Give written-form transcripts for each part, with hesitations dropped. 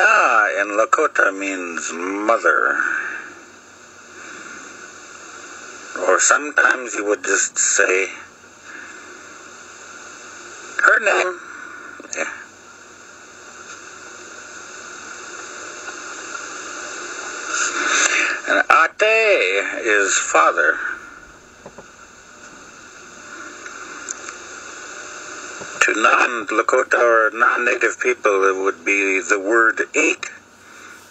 Ina in Lakota means mother. Or sometimes you would just say her name. Yeah. And Ate is father. To non-Lakota or non-native people, it would be the word ate.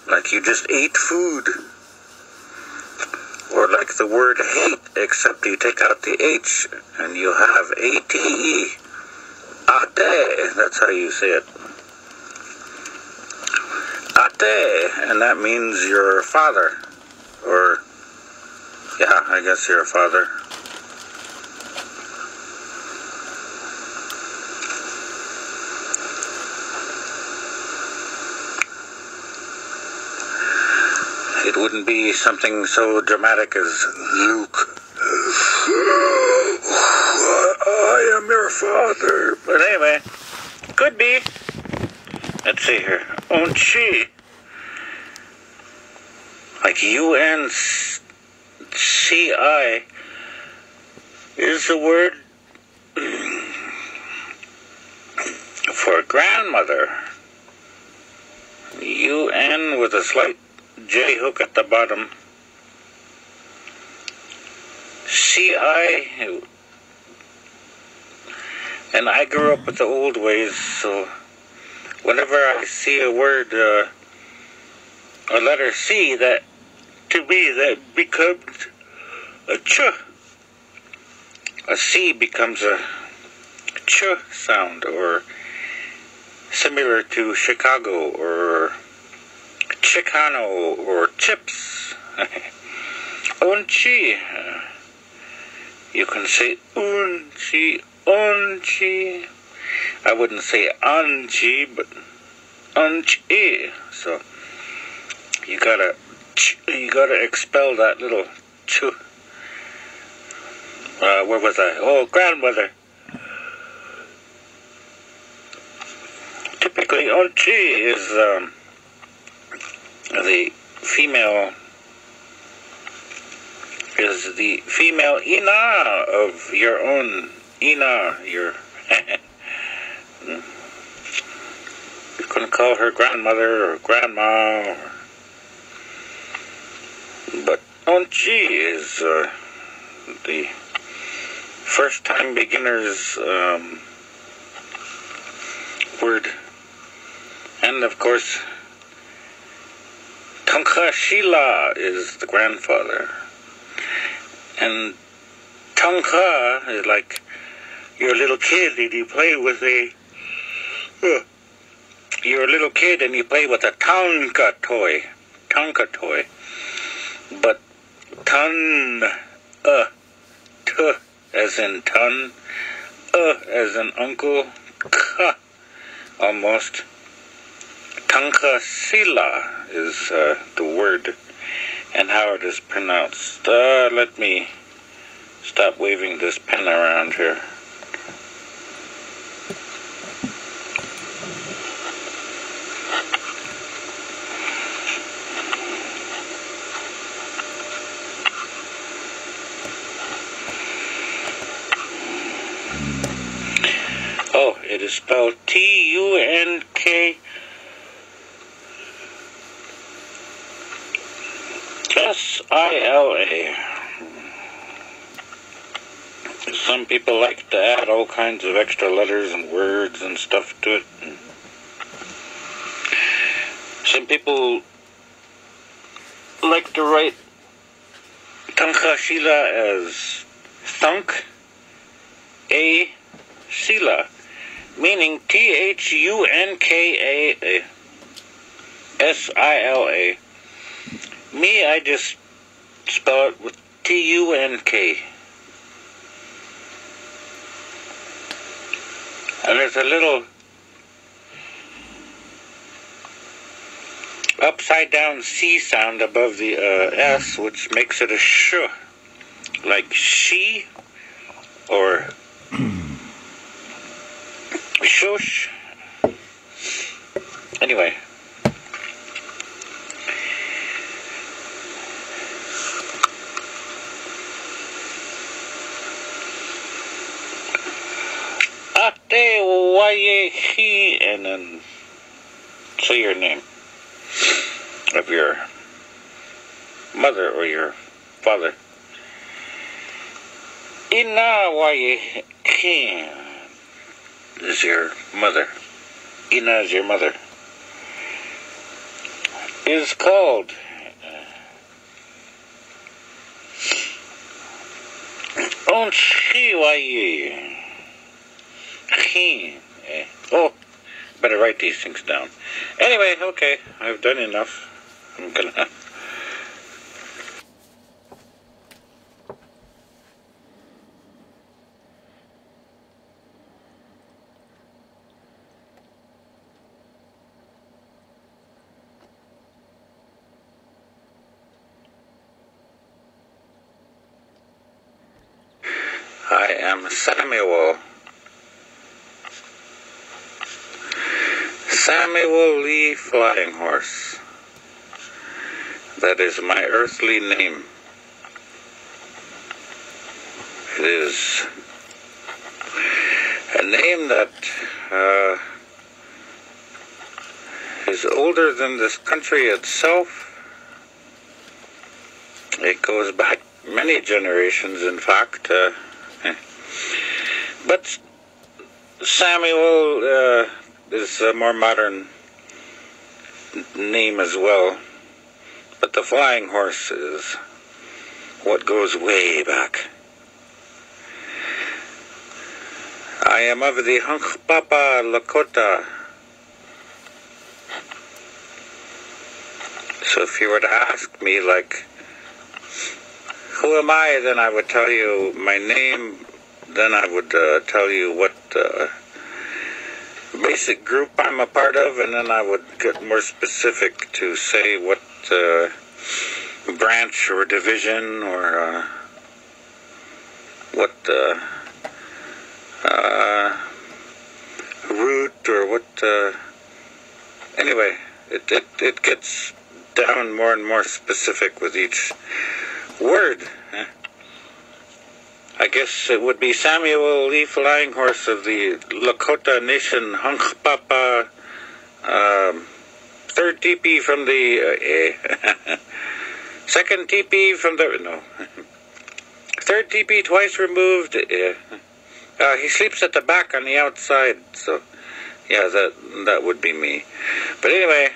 Like you just ate food. Or like the word hate, except you take out the H and you have A-T-E. Ate, that's how you say it. Ate, and that means your father. Or, yeah, I guess your father. It wouldn't be something so dramatic as Luke. I am your father. But anyway, could be. Let's see here. Onchi. Like U-N-C-I is the word for grandmother. U-N with a slight J hook at the bottom. C-I, and I grew up with the old ways, so whenever I see a word, a letter C, that to me that becomes a ch. A C becomes a ch sound, or similar to Chicago, or Chicano, or chips. Onchi. You can say unchi, onchi. I wouldn't say anchi, but unchi. So you gotta expel that little ch. Where was I? Oh, grandmother. Typically, onchi is the female ina of your own ina. Your you couldn't call her grandmother or grandma, but onchi is the first time beginners word, and of course Tonka Shila is the grandfather. And Tonka is like you're a little kid and you play with you're a little kid and you play with a Tonka toy. Tonka toy. But ton, t as in ton, as in uncle, ka, almost. Tonka Sila is the word and how it is pronounced. Let me stop waving this pen around here. Oh, it is spelled T-U-N-K S-I-L-A. Some people like to add all kinds of extra letters and words and stuff to it. Some people like to write Tonka Shila as Thunk A Sila, meaning T-H-U-N-K-A-S-I-L-A. Me, I just spell it with T-U-N-K. And there's a little upside down C sound above the S, which makes it a sh, like she or shush. Anyway, ye, he, and then say your name of your mother or your father. Ina wa ye, he is your mother. Ina is your mother. Is called oh, better write these things down. Anyway, okay, I've done enough. I'm gonna... I am Samuel Lee Flying Horse. That is my earthly name. It is a name that is older than this country itself. It goes back many generations, in fact. But Samuel is a more modern name as well. But the Flying Horse is what goes way back. I am of the Hunkpapa Lakota. So if you were to ask me, like, who am I, then I would tell you my name, then I would tell you what basic group I'm a part of, and then I would get more specific to say what branch or division or what route or what... anyway, it gets down more and more specific with each word. I guess it would be Samuel Lee Flying Horse of the Lakota Nation, Hunkpapa, third teepee from the second teepee from the third teepee twice removed. He sleeps at the back on the outside, so yeah, that would be me. But anyway,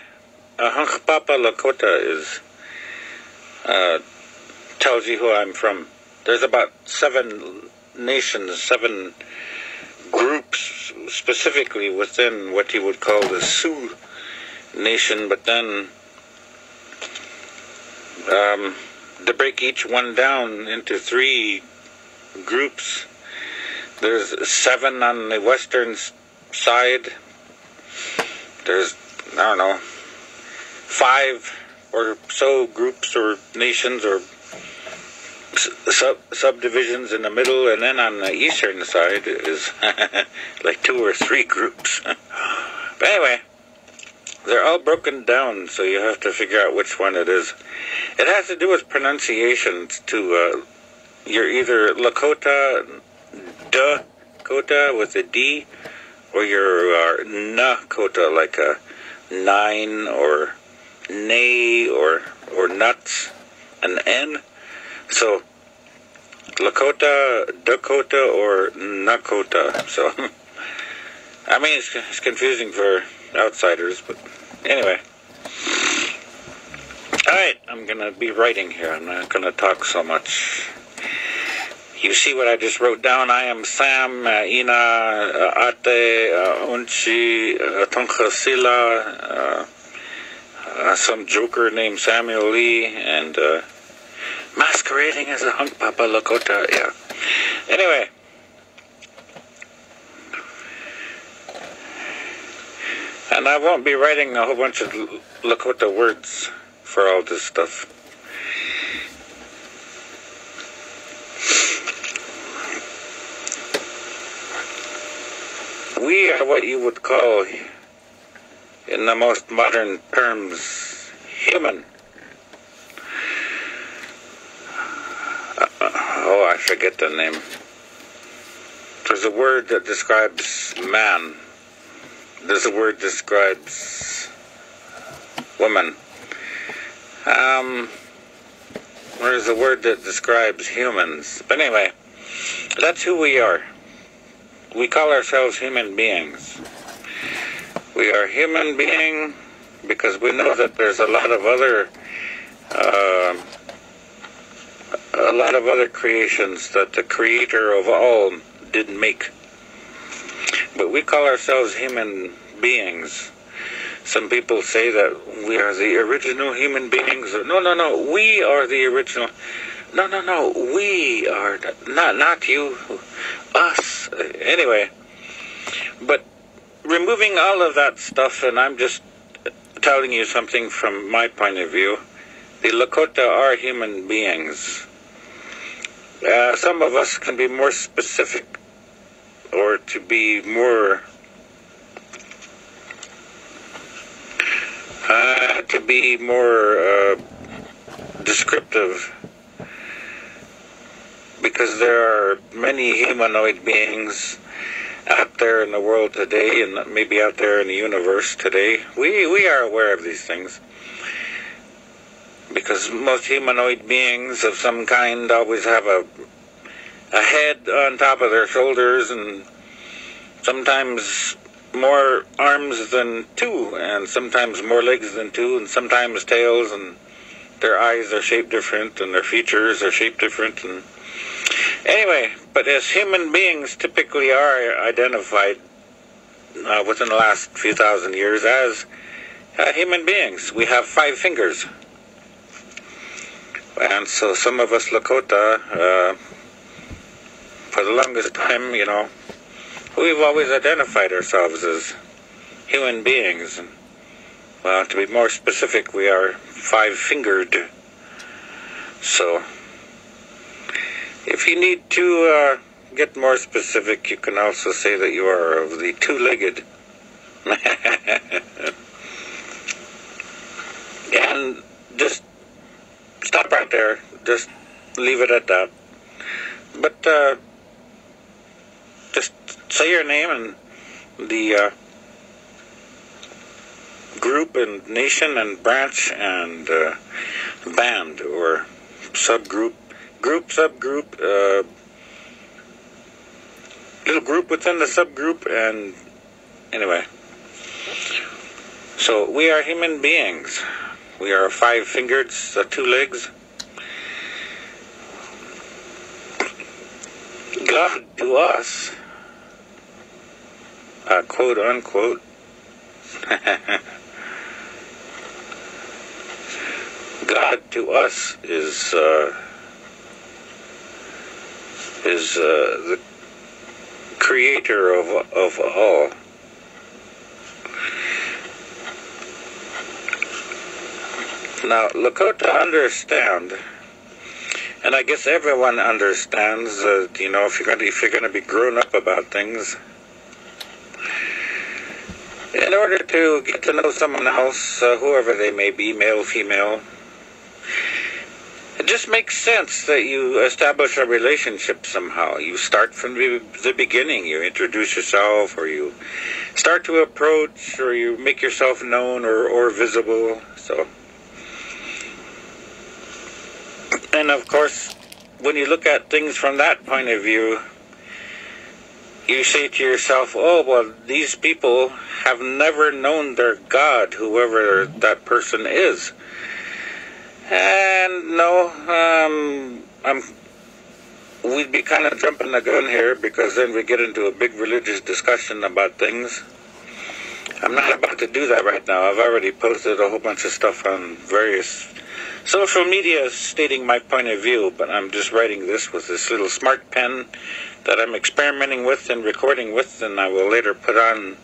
Hunkpapa Lakota is tells you who I'm from. There's about 7 nations, 7 groups specifically within what you would call the Sioux Nation, but then to break each one down into 3 groups, there's 7 on the western side. There's, I don't know, 5 or so groups or nations or subdivisions in the middle, and then on the eastern side is like 2 or 3 groups. But anyway, they're all broken down, so you have to figure out which one it is. It has to do with pronunciations too. You're either Lakota, Dakota with a D, or you're Nakota, like a 9 or nay or nuts, an N. So, Lakota, Dakota, or Nakota. So, I mean, it's confusing for outsiders, but anyway. Alright, I'm going to be writing here. I'm not going to talk so much. You see what I just wrote down? I am Sam, Ina, Ate, Unchi, Tonkhasila, some joker named Samuel Lee, and masquerading as a Hunkpapa Lakota, yeah. Anyway. And I won't be writing a whole bunch of Lakota words for all this stuff. We are what you would call, in the most modern terms, human. Oh, I forget the name. There's a word that describes man. There's a word describes women. There's a word that describes humans. But anyway, that's who we are. We call ourselves human beings. We are human being because we know that there's a lot of other creations that the Creator of all didn't make. But we call ourselves human beings. Some people say that we are the original human beings. No, we are the original. No, we are, not you, us. Anyway, but removing all of that stuff, and I'm just telling you something from my point of view, the Lakota are human beings. Some of us can be more specific, or to be more descriptive, because there are many humanoid beings out there in the world today, and maybe out there in the universe today. We are aware of these things, because most humanoid beings of some kind always have a head on top of their shoulders, and sometimes more arms than two, and sometimes more legs than two, and sometimes tails, and their eyes are shaped different, and their features are shaped different. And anyway, but as human beings typically are identified within the last few thousand years as human beings, we have 5 fingers. And so some of us Lakota, for the longest time, we've always identified ourselves as human beings. And, well, to be more specific, we are 5-fingered. So, if you need to get more specific, you can also say that you are of the 2-legged. And just stop right there. Just leave it at that. But just say your name and the group and nation and branch and band or subgroup, subgroup, little group within the subgroup, and anyway. So we are human beings. We are 5-fingered, 2 legs. God to us, quote unquote, God to us is the Creator of all. Now, Lakota understand, and I guess everyone understands that, if you're going to be grown up about things, in order to get to know someone else, whoever they may be, male, female, it just makes sense that you establish a relationship somehow. You start from the beginning. You introduce yourself, or you start to approach, or you make yourself known or visible. So, and of course, when you look at things from that point of view, you say to yourself, oh, well, these people have never known their God, whoever that person is. And no, we'd be kind of jumping the gun here, because then we get into a big religious discussion about things. I'm not about to do that right now. I've already posted a whole bunch of stuff on various social media stating my point of view, but I'm just writing this with this little SmartPen that I'm experimenting with and recording with, and I will later put on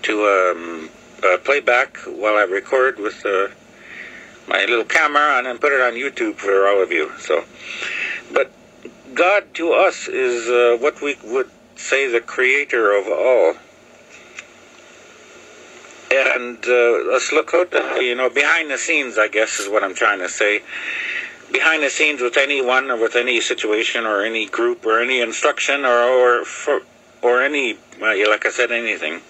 to playback while I record with my little camera, and then put it on YouTube for all of you. So, but God to us is what we would say the Creator of all. And us Lakota, behind the scenes, I guess is what I'm trying to say. Behind the scenes with anyone, or with any situation, or any group, or any instruction, or any, like I said, anything.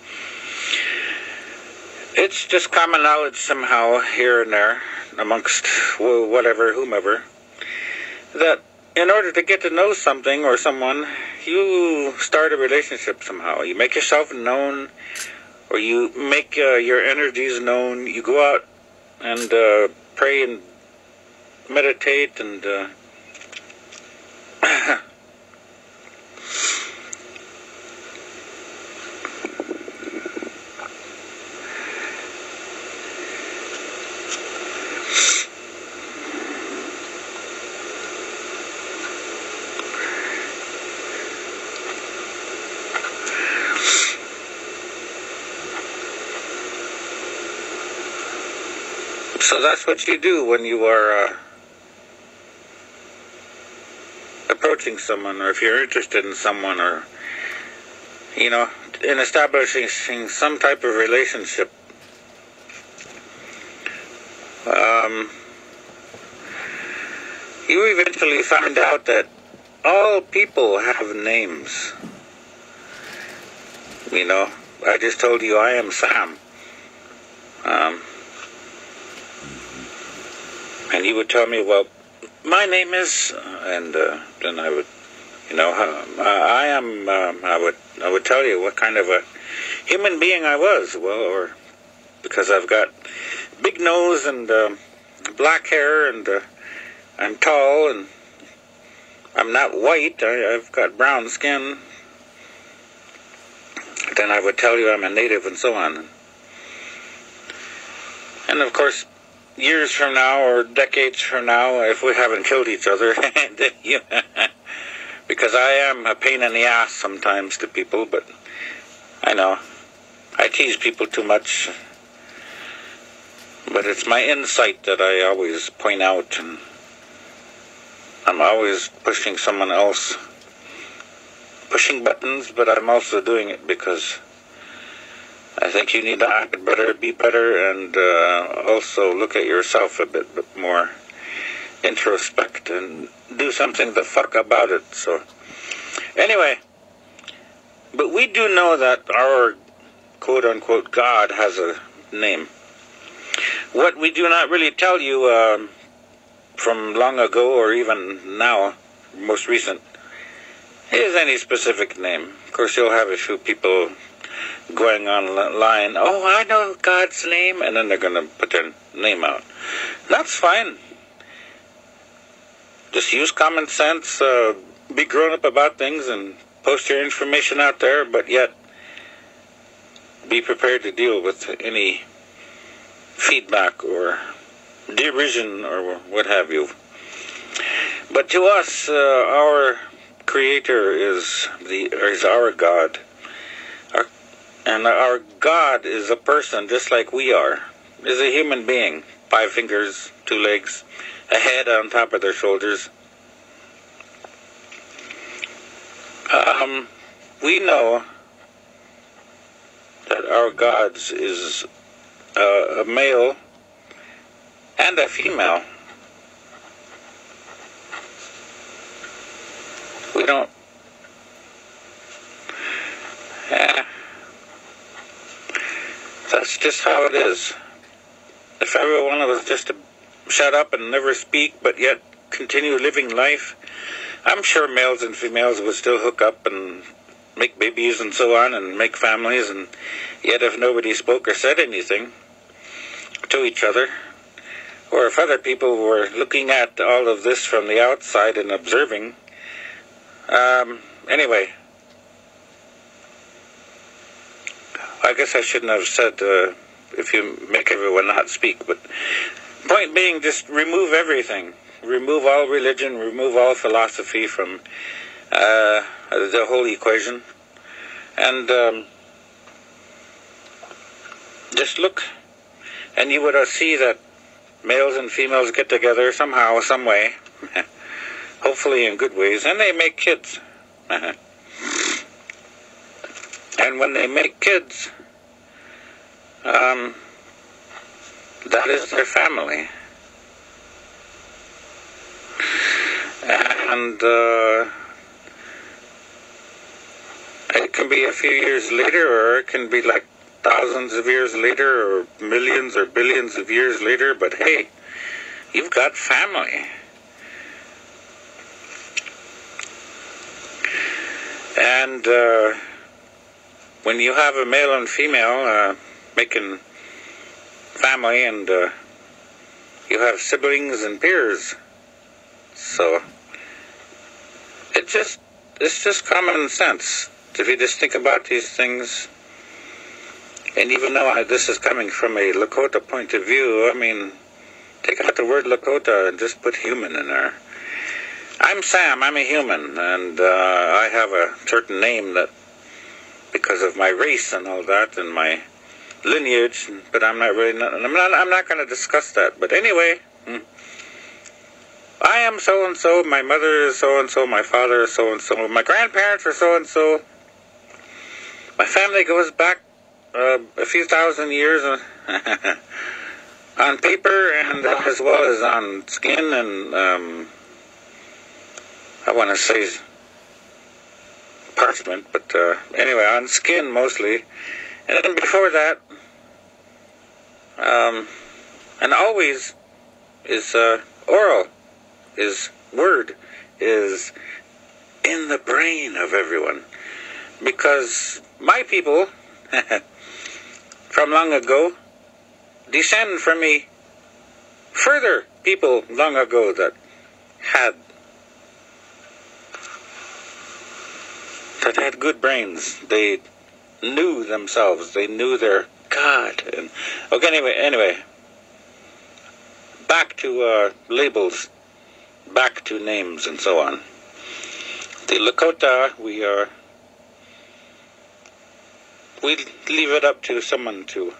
It's just common knowledge somehow here and there amongst whatever, whomever, that in order to get to know something or someone, you start a relationship somehow. You make yourself known, or you make your energies known. You go out and pray and meditate and so that's what you do when you are approaching someone, or if you're interested in someone, or, you know, in establishing some type of relationship. You eventually find out that all people have names. You know, I just told you I am Sam. And he would tell me, well, my name is, and then I would, you know, I would tell you what kind of a human being I was. Well, or because I've got big nose and black hair, and I'm tall, and I'm not white. I've got brown skin. Then I would tell you I'm a native, and so on. And of course, years from now or decades from now, if we haven't killed each other, because I am a pain in the ass sometimes to people, but I know I tease people too much, but it's my insight that I always point out, and I'm always pushing someone else, pushing buttons, but I'm also doing it because I think you need to act better, be better, and also look at yourself a bit more, introspect, and do something the fuck about it. So, anyway, but we do know that our quote-unquote God has a name. What we do not really tell you from long ago, or even now, most recent, is any specific name. Of course, you'll have a few people going online, oh, I know God's name, and then they're going to put their name out. That's fine. Just use common sense, be grown up about things, and post your information out there, but yet be prepared to deal with any feedback or derision or what have you. But to us, our Creator is our God. And our God is a person just like we are, is a human being, 5 fingers, 2 legs, a head on top of their shoulders. We know that our God is a male and a female. We don't. That's just how it is. If everyone was just to shut up and never speak, but yet continue living life, I'm sure males and females would still hook up and make babies and so on, and make families, and yet if nobody spoke or said anything to each other, or if other people were looking at all of this from the outside and observing, anyway, I guess I shouldn't have said if you make everyone not speak, but point being, just remove everything. Remove all religion, remove all philosophy from the whole equation, and just look, and you would see that males and females get together somehow, some way, hopefully in good ways, and they make kids. And when they make kids, that is their family. And it can be a few years later, or it can be like thousands of years later, or millions or billions of years later, but hey, you've got family. And when you have a male and female making family, and you have siblings and peers, so it's just common sense if you just think about these things. And even though this is coming from a Lakota point of view, I mean, take out the word Lakota and just put human in there. I'm Sam, I'm a human, and I have a certain name that, because of my race and all that, and my lineage, but I'm not going to discuss that. But anyway, I am so-and-so, my mother is so-and-so, my father is so-and-so, my grandparents are so-and-so, my family goes back a few thousand years on paper, and as well as on skin, and I want to say parchment, but anyway, on skin mostly. And then before that, and always is oral, is word, is in the brain of everyone. Because my people from long ago descend from a further people long ago that had good brains. They knew themselves. They knew their God. And okay, anyway, back to labels, back to names, and so on. The Lakota, we leave it up to someone to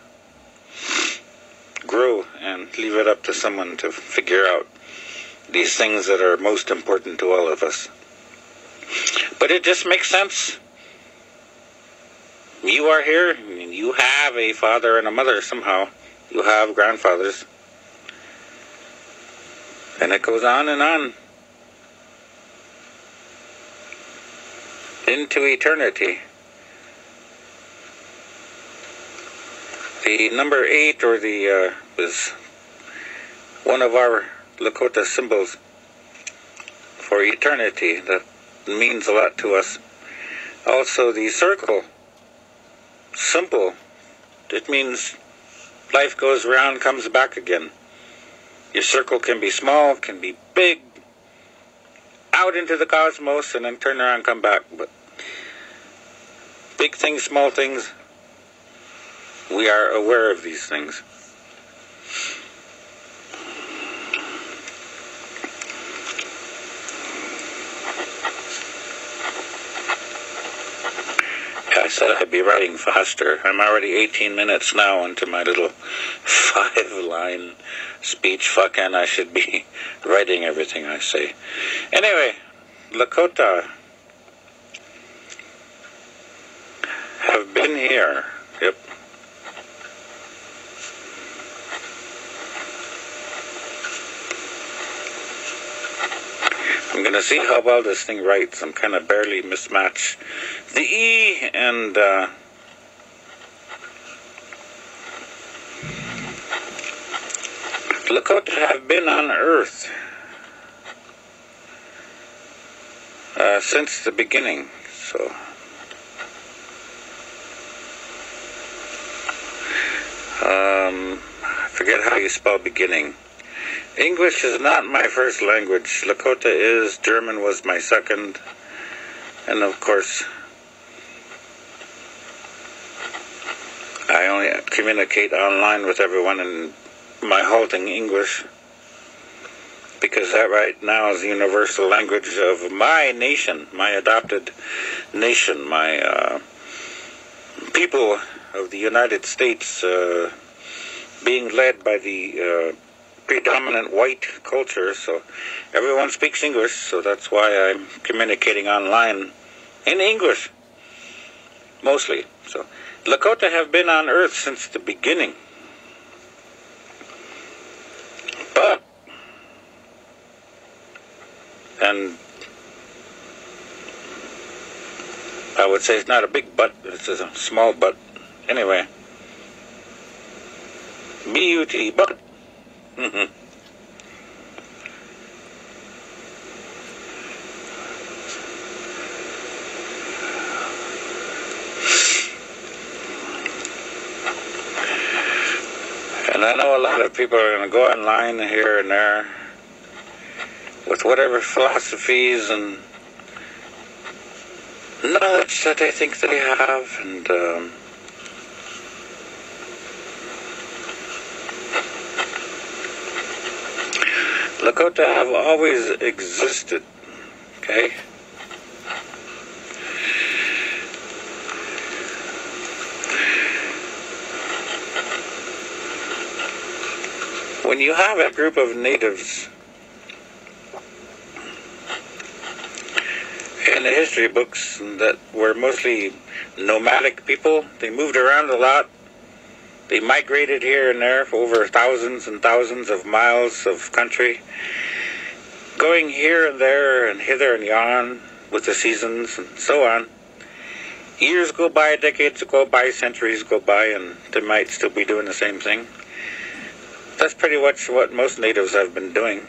grow, and leave it up to someone to figure out these things that are most important to all of us. But it just makes sense. You are here, and you have a father and a mother somehow. You have grandfathers. And it goes on and on. Into eternity. The number 8, or the, is one of our Lakota symbols for eternity. That means a lot to us. Also, the circle, simple. It means life goes around, comes back again. Your circle can be small, can be big, out into the cosmos, and then turn around and come back. But big things, small things, we are aware of these things. I said I'd be writing faster. I'm already 18 minutes now into my little 5-line speech. Fucking, I should be writing everything I say. Anyway, Lakota have been here. Yep. I'm going to see how well this thing writes. I'm kind of barely mismatched the E and Lakota have been on Earth since the beginning. So I forget how you spell beginning. English is not my first language. Lakota is. German was my second. And of course, I only communicate online with everyone in my halting English, because that right now is the universal language of my nation, my adopted nation, my people of the United States, being led by the predominant white culture. So everyone speaks English, so that's why I'm communicating online in English, mostly. So Lakota have been on Earth since the beginning. But, and I would say it's not a big but, it's a small but. Anyway, B-U-T, but. And I know a lot of people are going to go online here and there with whatever philosophies and knowledge that they think they have, and Lakota have always existed, okay? When you have a group of natives in the history books that were mostly nomadic people, they moved around a lot. They migrated here and there for over thousands and thousands of miles of country, going here and there and hither and yon with the seasons and so on. Years go by, decades go by, centuries go by, and they might still be doing the same thing. That's pretty much what most natives have been doing.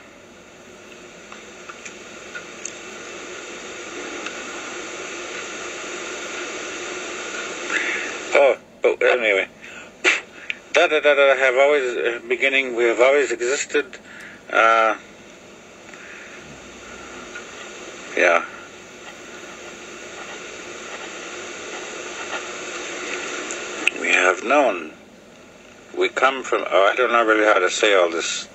But anyway, have always beginning. We have always existed. Yeah. We have known. We come from. Oh, I don't know really how to say all this.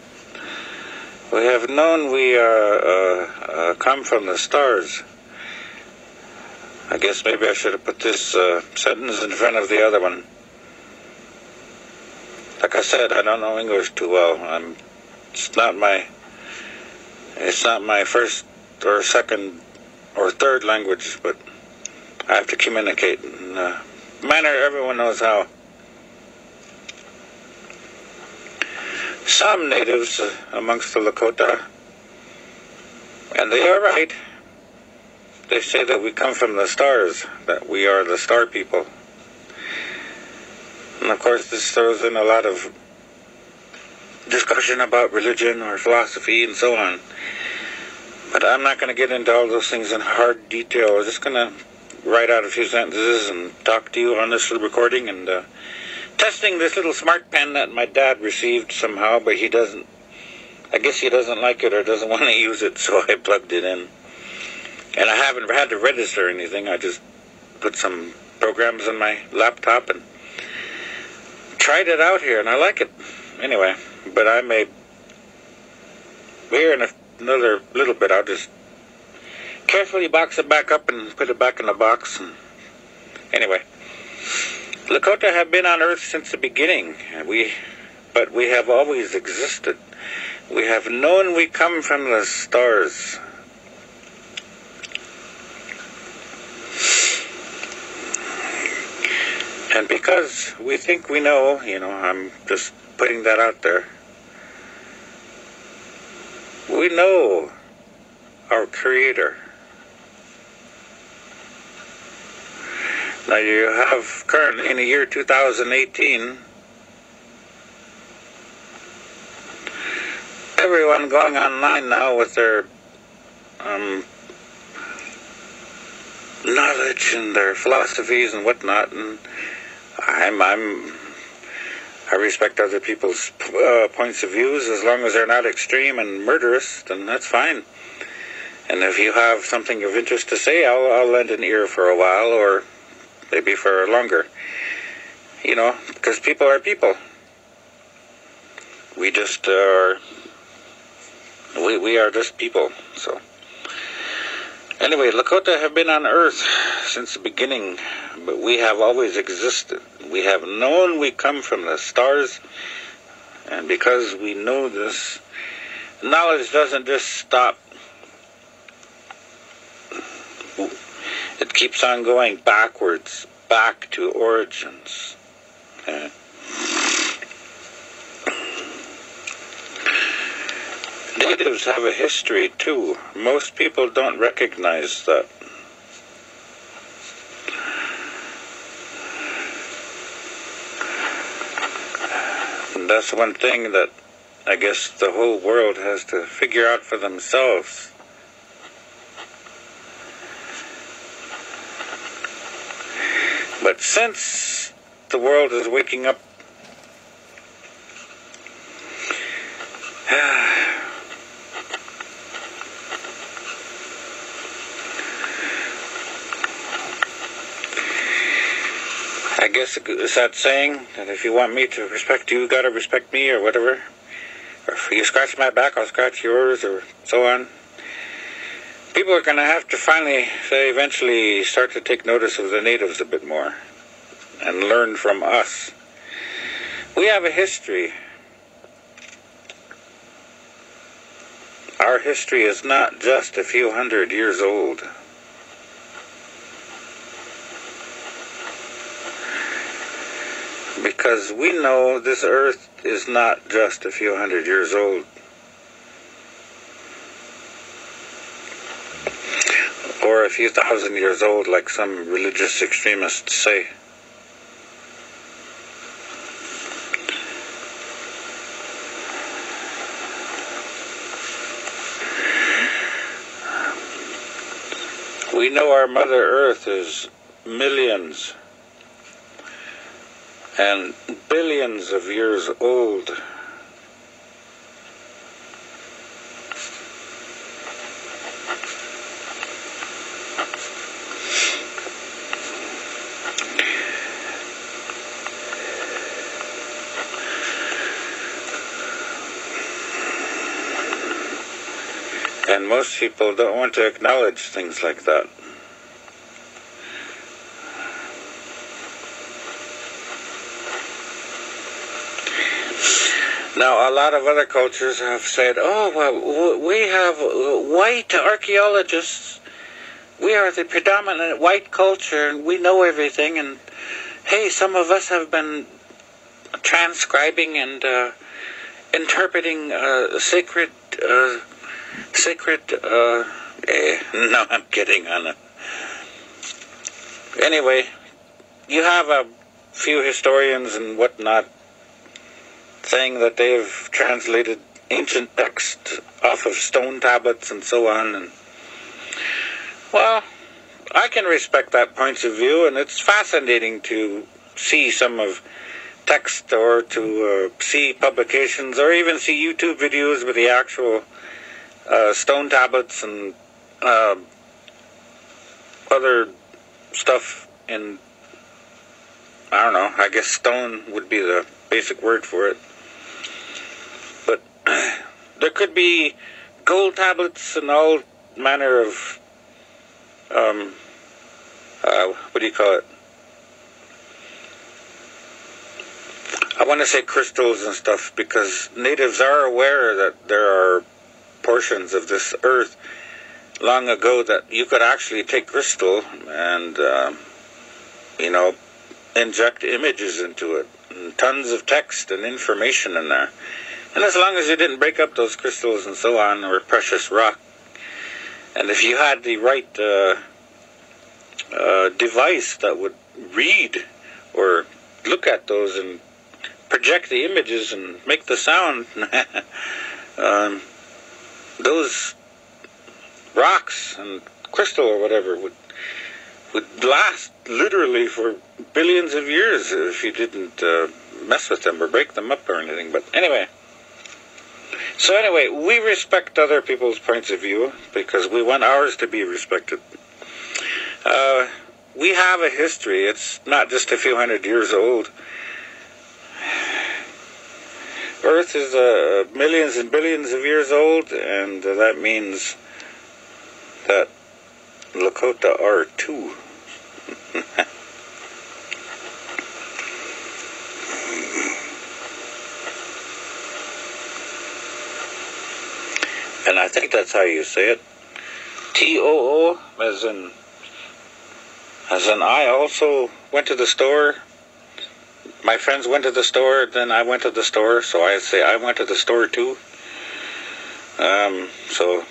We have known we come from the stars. I guess maybe I should have put this sentence in front of the other one. Like I said, I don't know English too well. It's not my first or second or third language, but I have to communicate in a manner everyone knows how. Some natives amongst the Lakota, and they are right, they say that we come from the stars, that we are the star people. And of course this throws in a lot of discussion about religion or philosophy and so on. But I'm not going to get into all those things in hard detail. I'm just going to write out a few sentences and talk to you on this little recording, and testing this little SmartPen that my dad received somehow, but I guess he doesn't like it or doesn't want to use it, so I plugged it in. And I haven't had to register anything. I just put some programs on my laptop and tried it out here, and I like it. Anyway, but I may, here in another little bit, I'll just carefully box it back up and put it back in the box. And anyway, Lakota have been on Earth since the beginning, but we have always existed. We have known we come from the stars. And because we think we know, I'm just putting that out there, we know our Creator. Now you have currently in the year 2018, everyone going online now with their knowledge and their philosophies and whatnot, and I respect other people's points of views as long as they're not extreme and murderous, then that's fine. And if you have something of interest to say, I'll lend an ear for a while, or maybe for longer. Because people are people. We just are. We are just people. So anyway, Lakota have been on Earth since the beginning, but we have always existed. We have known we come from the stars, and because we know this, knowledge doesn't just stop. It keeps on going backwards, back to origins. Okay? Natives have a history too. Most people don't recognize that. And that's one thing that I guess the whole world has to figure out for themselves. But since the world is waking up, I guess it's that saying that if you want me to respect you, you gotta respect me, or whatever. Or if you scratch my back, I'll scratch yours, or so on. People are gonna have to finally, eventually start to take notice of the natives a bit more and learn from us. We have a history. Our history is not just a few hundred years old. Because we know this earth is not just a few hundred years old. Or a few thousand years old, like some religious extremists say. We know our Mother Earth is millions and billions of years old. And most people don't want to acknowledge things like that. Now, a lot of other cultures have said, oh, well, we have white archaeologists. We are the predominant white culture, and we know everything. And, hey, some of us have been transcribing and interpreting sacred... no, I'm kidding, Anna. Anyway, you have a few historians and whatnot saying that they've translated ancient text off of stone tablets and so on. And well, I can respect that point of view, and it's fascinating to see some of text, or to see publications, or even see YouTube videos with the actual stone tablets and other stuff in, I don't know, I guess stone would be the basic word for it. But there could be gold tablets and all manner of, what do you call it? I want to say crystals and stuff, because natives are aware that there are portions of this earth long ago that you could actually take crystal and, you know, inject images into it, and tons of text and information in there. And as long as you didn't break up those crystals and so on, or precious rock, and if you had the right device that would read or look at those and project the images and make the sound, those rocks and crystal or whatever would last literally for billions of years if you didn't mess with them or break them up or anything. But anyway, we respect other people's points of view because we want ours to be respected. We have a history. It's not just a few hundred years old. Earth is millions and billions of years old, and that means that Lakota are too. And I think that's how you say it. T-O-O, as in I also went to the store. My friends went to the store, then I went to the store, so I say I went to the store too. So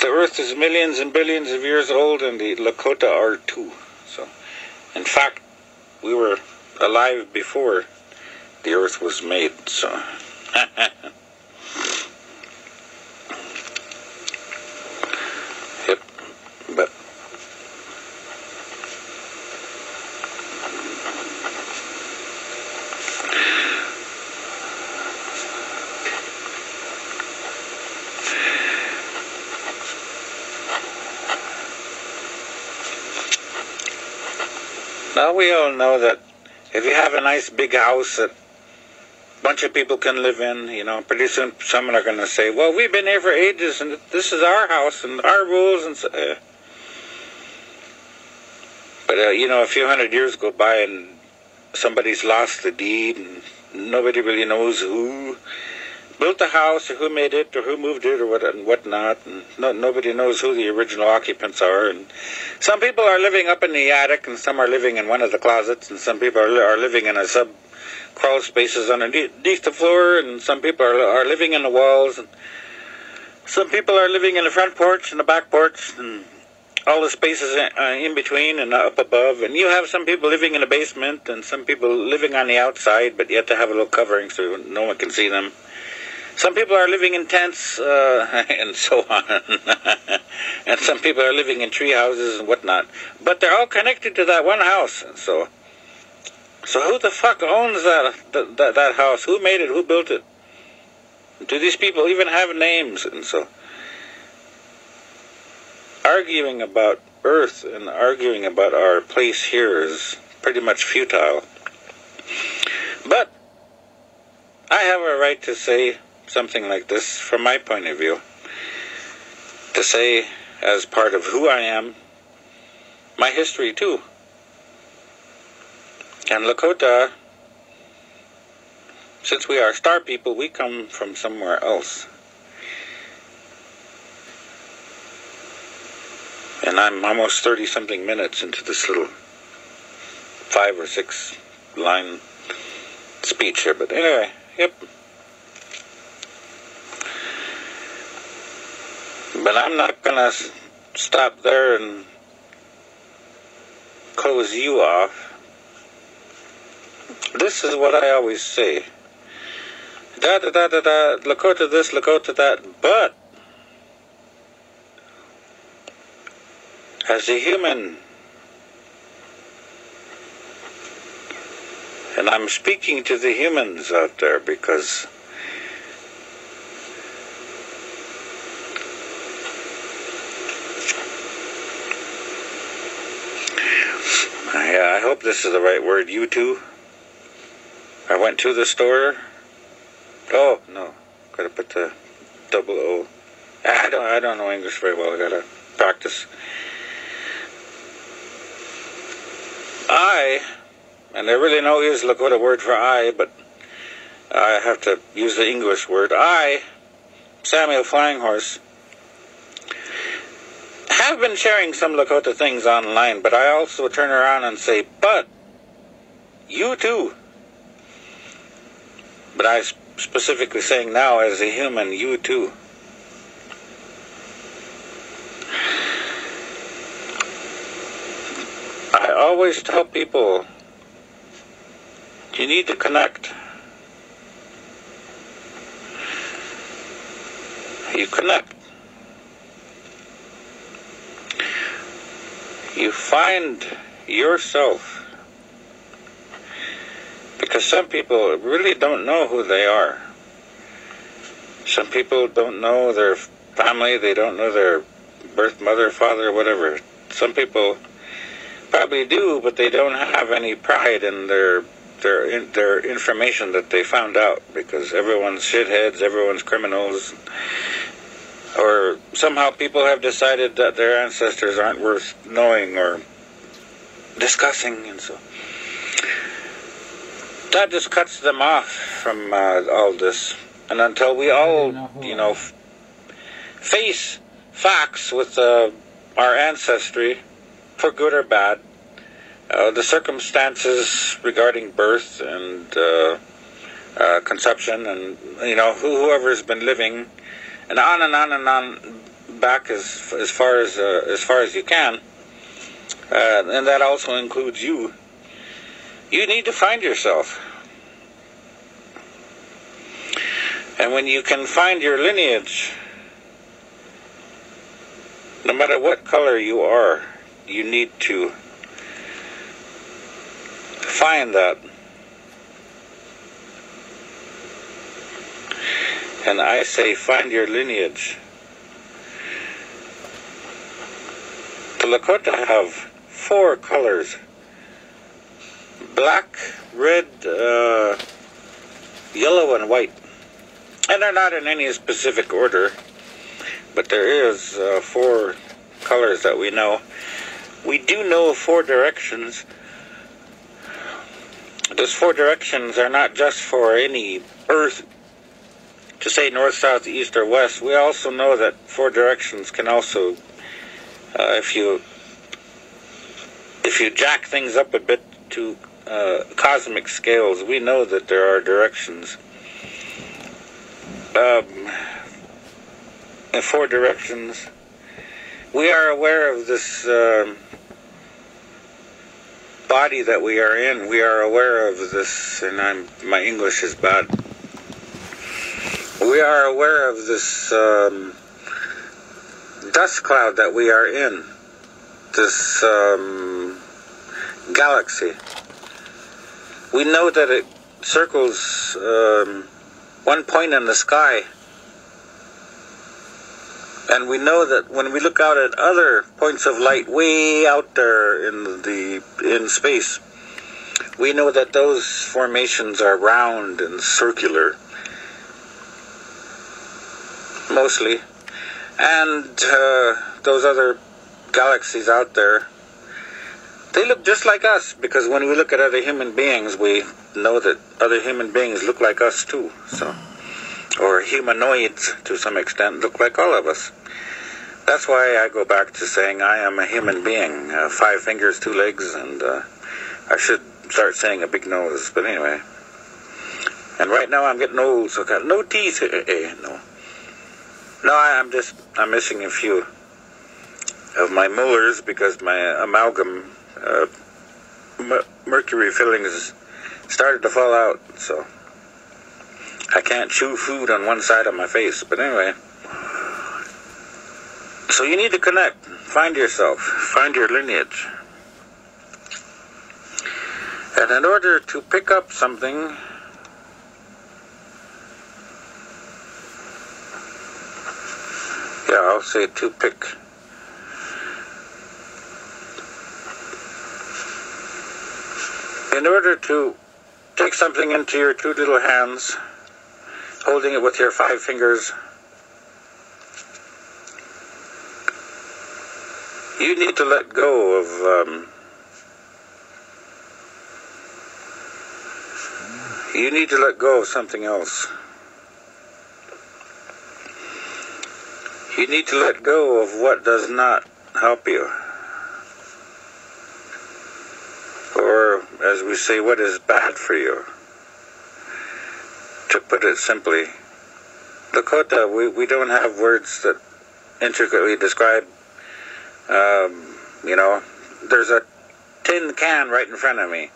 the Earth is millions and billions of years old, and the Lakota are too. So, in fact, we were alive before the earth was made, so. Yep, but. Now we all know that if you have a nice big house that a bunch of people can live in, you know, pretty soon someone are going to say, well, we've been here for ages and this is our house and our rules and so. But, you know, a few hundred years go by and somebody's lost the deed and nobody really knows who built the house or who made it or who moved it or whatnot, and nobody knows who the original occupants are. And some people are living up in the attic, and some are living in one of the closets, and some people are living in a crawl spaces underneath the floor, and some people are living in the walls, and some people are living in the front porch and the back porch, and all the spaces in between and up above. And you have some people living in the basement, and some people living on the outside, but yet they have a little covering so no one can see them. Some people are living in tents, and so on. And some people are living in tree houses and whatnot. But they're all connected to that one house. So who the fuck owns that house? Who made it? Who built it? Do these people even have names? And so arguing about Earth and arguing about our place here is pretty much futile. But I have a right to say something like this from my point of view, to say as part of who I am, my history too. And Lakota, since we are star people, we come from somewhere else. And I'm almost 30-something minutes into this little 5 or 6 line speech here, but anyway, yep. But I'm not going to stop there and close you off. This is what I always say. Da-da-da-da-da, Lakota this, Lakota that, but as a human, and I'm speaking to the humans out there because I hope this is the right word, you two. I went to the store. Oh, no. Gotta put the double O. I don't know English very well. I gotta practice. And there really no is Lakota word for I, but I have to use the English word. I, Samuel Flying Horse, have been sharing some Lakota things online, but I also turn around and say, but you too. But I'm specifically saying now as a human, you too. I always tell people, you need to connect. You connect. You find yourself. Because some people really don't know who they are. Some people don't know their family, they don't know their birth mother, father, whatever. Some people probably do, but they don't have any pride in their information that they found out, because everyone's shitheads, everyone's criminals, or somehow people have decided that their ancestors aren't worth knowing or discussing, and so that just cuts them off from all this. And until we all, face facts with our ancestry, for good or bad, the circumstances regarding birth and conception, and whoever's been living, and on and on and on back as far as you can, and that also includes you. You need to find yourself. And when you can find your lineage, no matter what color you are, you need to find that. And I say, find your lineage. The Lakota have 4 colors: black, red, yellow, and white. And they're not in any specific order, but there is 4 colors that we know. We do know 4 directions. Those 4 directions are not just for any earth, to say north, south, east, or west. We also know that 4 directions can also, if you jack things up a bit to cosmic scales, we know that there are directions. In 4 directions. We are aware of this body that we are in. We are aware of this, and my English is bad. We are aware of this dust cloud that we are in, this galaxy. We know that it circles one point in the sky, and we know that when we look out at other points of light way out there in space, we know that those formations are round and circular, mostly. And those other galaxies out there, they look just like us, because when we look at other human beings, we know that other human beings look like us too. So, or humanoids to some extent look like all of us. That's why I go back to saying I am a human being, 5 fingers, 2 legs, and I should start saying a big nose. But anyway, and right now I'm getting old, so I got no teeth. No, I'm missing a few of my molars because my amalgam mercury fillings started to fall out, so I can't chew food on one side of my face. But anyway, so you need to connect, find yourself, find your lineage. And in order to pick up something, I'll say to pick. In order to take something into your 2 little hands, holding it with your 5 fingers, you need to let go of something else. You need to let go of what does not help you. Or, as we say, what is bad for you. To put it simply, Lakota, we don't have words that intricately describe, there's a tin can right in front of me.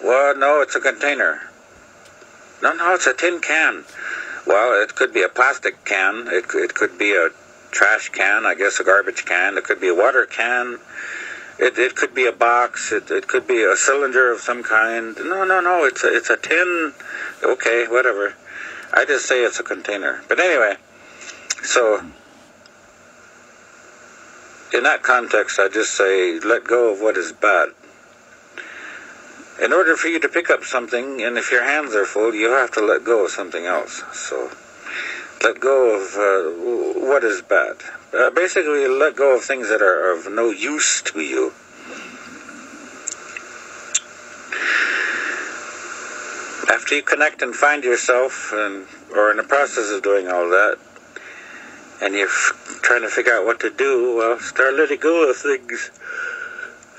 Well, no, it's a container. No, it's a tin can. Well, it could be a plastic can, it could be a trash can, I guess a garbage can, it could be a water can, it could be a box, it could be a cylinder of some kind. No, it's a tin. Okay, whatever. I just say it's a container. But anyway, so in that context, I just say let go of what is bad. In order for you to pick up something, and if your hands are full, you have to let go of something else. So, let go of what is bad. Basically, let go of things that are of no use to you. After you connect and find yourself, or in the process of doing all that, and you're trying to figure out what to do, well, start letting go of things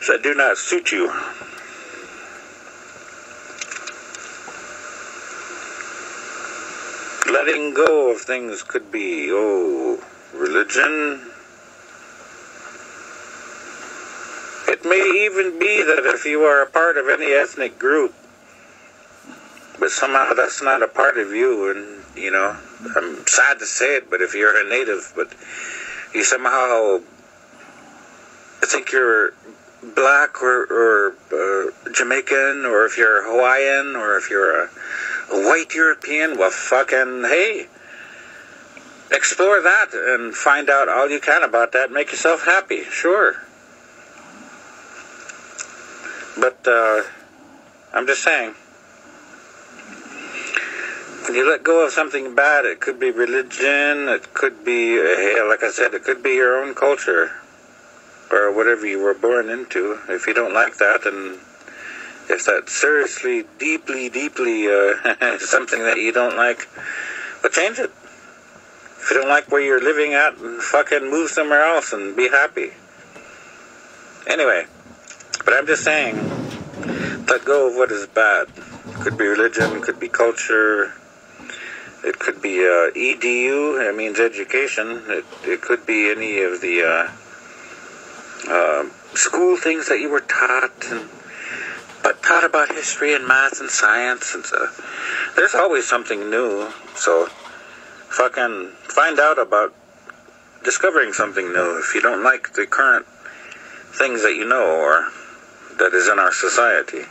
that do not suit you. Letting go of things could be, religion. It may even be that if you are a part of any ethnic group, but somehow that's not a part of you, and, you know, I'm sad to say it, but if you're a native, but you somehow think you're black or Jamaican, or if you're Hawaiian, or if you're a white European, well, fucking, hey, explore that and find out all you can about that. Make yourself happy, sure. But I'm just saying, when you let go of something bad, it could be religion, it could be, like I said, it could be your own culture, or whatever you were born into. If you don't like that, and if that's seriously, deeply something that you don't like, well, change it. If you don't like where you're living at, fucking move somewhere else and be happy. Anyway, but I'm just saying, let go of what is bad. It could be religion, it could be culture, it could be EDU, it means education. It could be any of the school things that you were taught, but taught about history and math and science, and so there's always something new. So fucking find out about discovering something new. If you don't like the current things that you know, or that is in our society,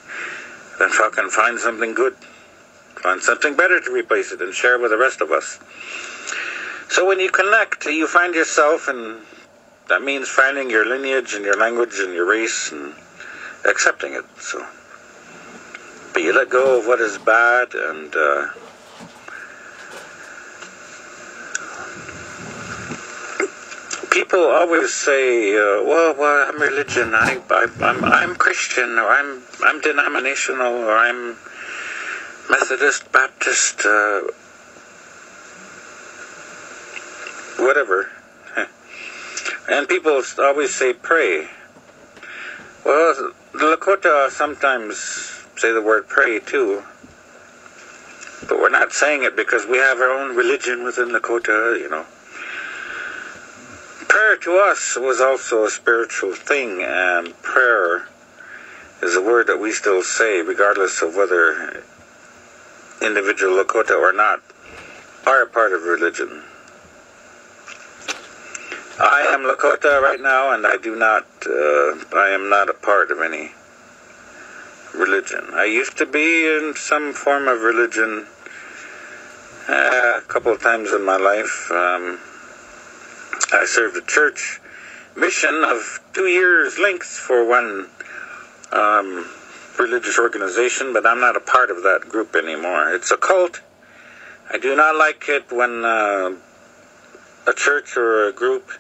then fucking find something good. Find something better to replace it and share with the rest of us. So when you connect, you find yourself, and that means finding your lineage and your language and your race and accepting it. So, but you let go of what is bad, and people always say, well, I'm religion, I'm Christian, or I'm denominational, or I'm Methodist, Baptist, whatever. And people always say pray. Well, the Lakota sometimes say the word pray too, but we're not saying it because we have our own religion within Lakota, you know. Prayer to us was also a spiritual thing, and prayer is a word that we still say regardless of whether individual Lakota or not are a part of religion. I am Lakota right now, and I am not a part of any religion. I used to be in some form of religion a couple of times in my life. I served a church mission of 2 years length for one religious organization, but I'm not a part of that group anymore. It's a cult. I do not like it when a church or a group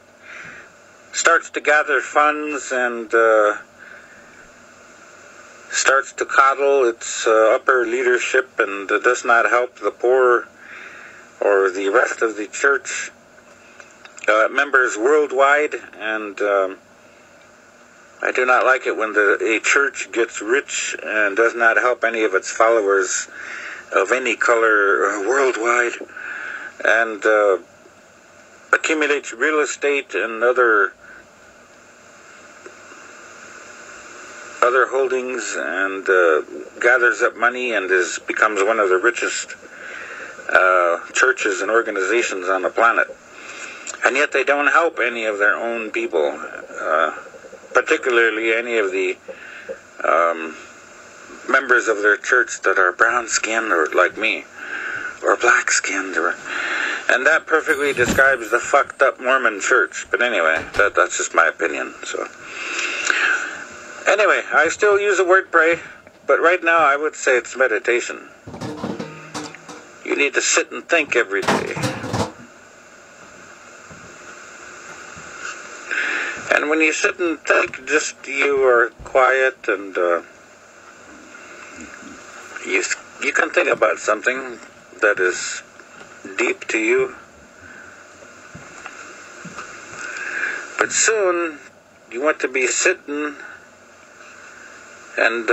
starts to gather funds and starts to coddle its upper leadership, and does not help the poor or the rest of the church members worldwide. And I do not like it when a church gets rich and does not help any of its followers of any color worldwide, and accumulates real estate and other holdings, and gathers up money, and becomes one of the richest churches and organizations on the planet. And yet they don't help any of their own people, particularly any of the members of their church that are brown-skinned, or like me, or black-skinned, and that perfectly describes the fucked up Mormon church. But anyway, that's just my opinion. So anyway, I still use the word pray, but right now I would say it's meditation. You need to sit and think every day. And when you sit and think, just you are quiet, and you can think about something that is deep to you. But soon you want to be sitting and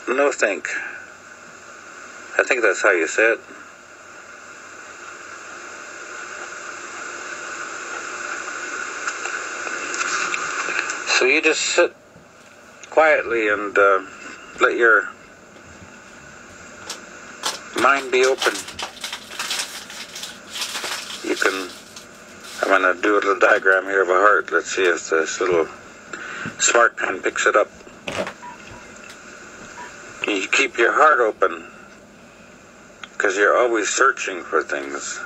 no think. I think that's how you say it. So you just sit quietly and let your mind be open. You can, I'm going to do a little diagram here of a heart. Let's see if this little SmartPen picks it up. You keep your heart open because you're always searching for things.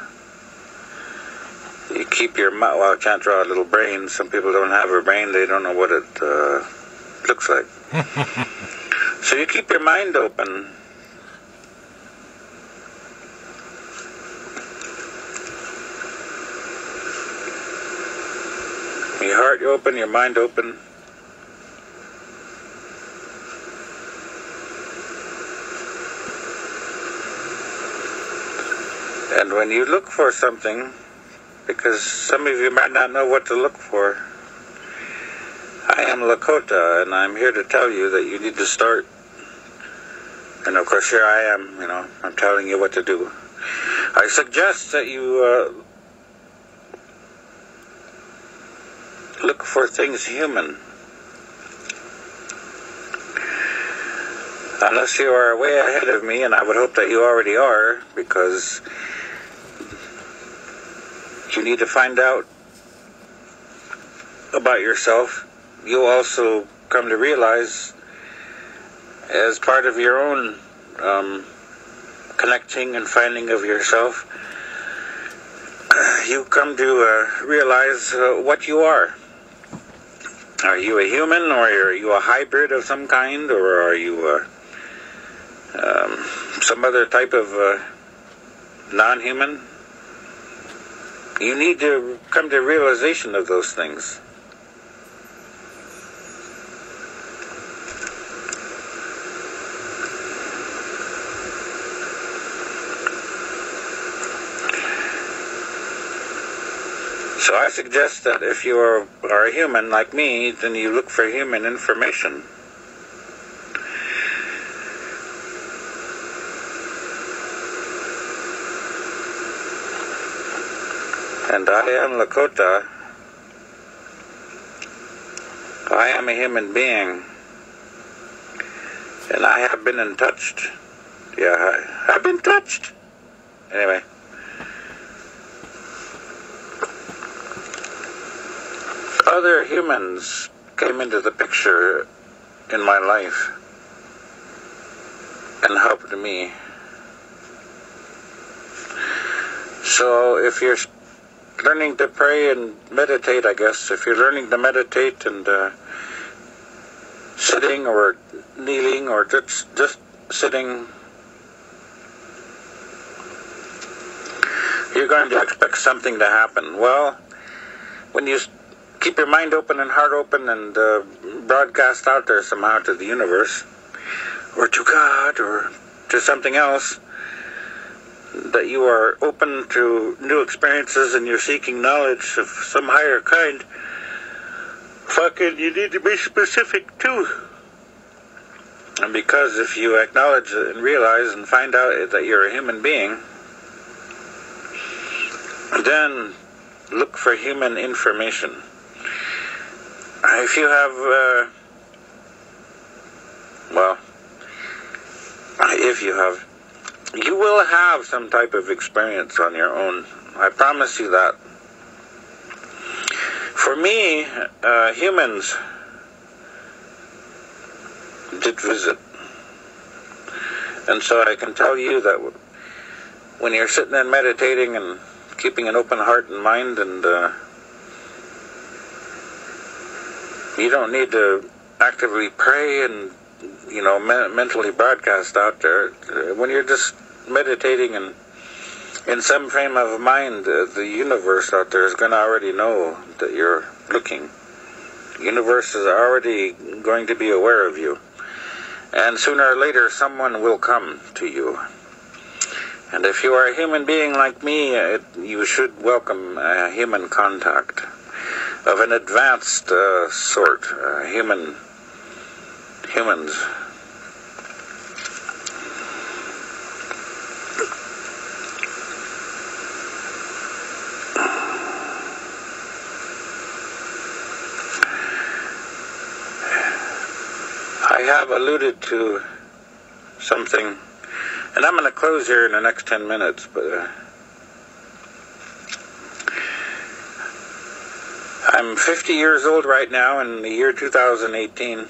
You keep your mouth, well, I can't draw a little brain. Some people don't have a brain, they don't know what it looks like. So you keep your mind open. Your heart open, your mind open. And when you look for something, because some of you might not know what to look for, I am Lakota, and I'm here to tell you that you need to start. And of course, here I am, I'm telling you what to do. I suggest that you look for things human. Unless you are way ahead of me, and I would hope that you already are, because you need to find out about yourself. You'll also come to realize, as part of your own connecting and finding of yourself, you come to realize what you are. Are you a human, or are you a hybrid of some kind, or are you some other type of non-human? You need to come to realization of those things. So I suggest that if you are a human like me, then you look for human information. And I am Lakota. I am a human being. And I have been touched. Yeah, I've been touched. Anyway. Other humans came into the picture in my life and helped me. So if you're learning to pray and meditate, I guess, if you're learning to meditate and sitting or kneeling or just sitting, you're going to expect something to happen. Well, when you keep your mind open and heart open and broadcast out there somehow to the universe, or to God, or to something else, that you are open to new experiences and you're seeking knowledge of some higher kind, fucking, you need to be specific too. And because if you acknowledge and realize and find out that you're a human being, then look for human information. If you have, you will have some type of experience on your own. I promise you that. For me, humans did visit. And so I can tell you that when you're sitting and meditating and keeping an open heart and mind, and you don't need to actively pray and mentally broadcast out there. When you're just meditating and in some frame of mind, the universe out there is going to already know that you're looking. The universe is already going to be aware of you. And sooner or later, someone will come to you. And if you are a human being like me, you should welcome human contact of an advanced sort, humans. have alluded to something, and I'm going to close here in the next 10 minutes, but I'm 50 years old right now in the year 2018,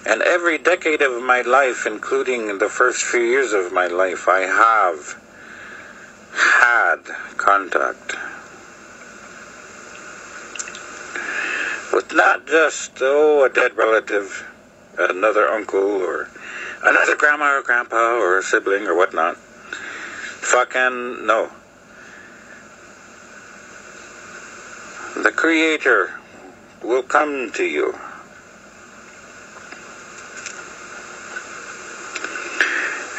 and every decade of my life, including the first few years of my life, I have had contact with not just, a dead relative, another uncle, or another grandma or grandpa, or a sibling, or whatnot. Fucking no. The Creator will come to you.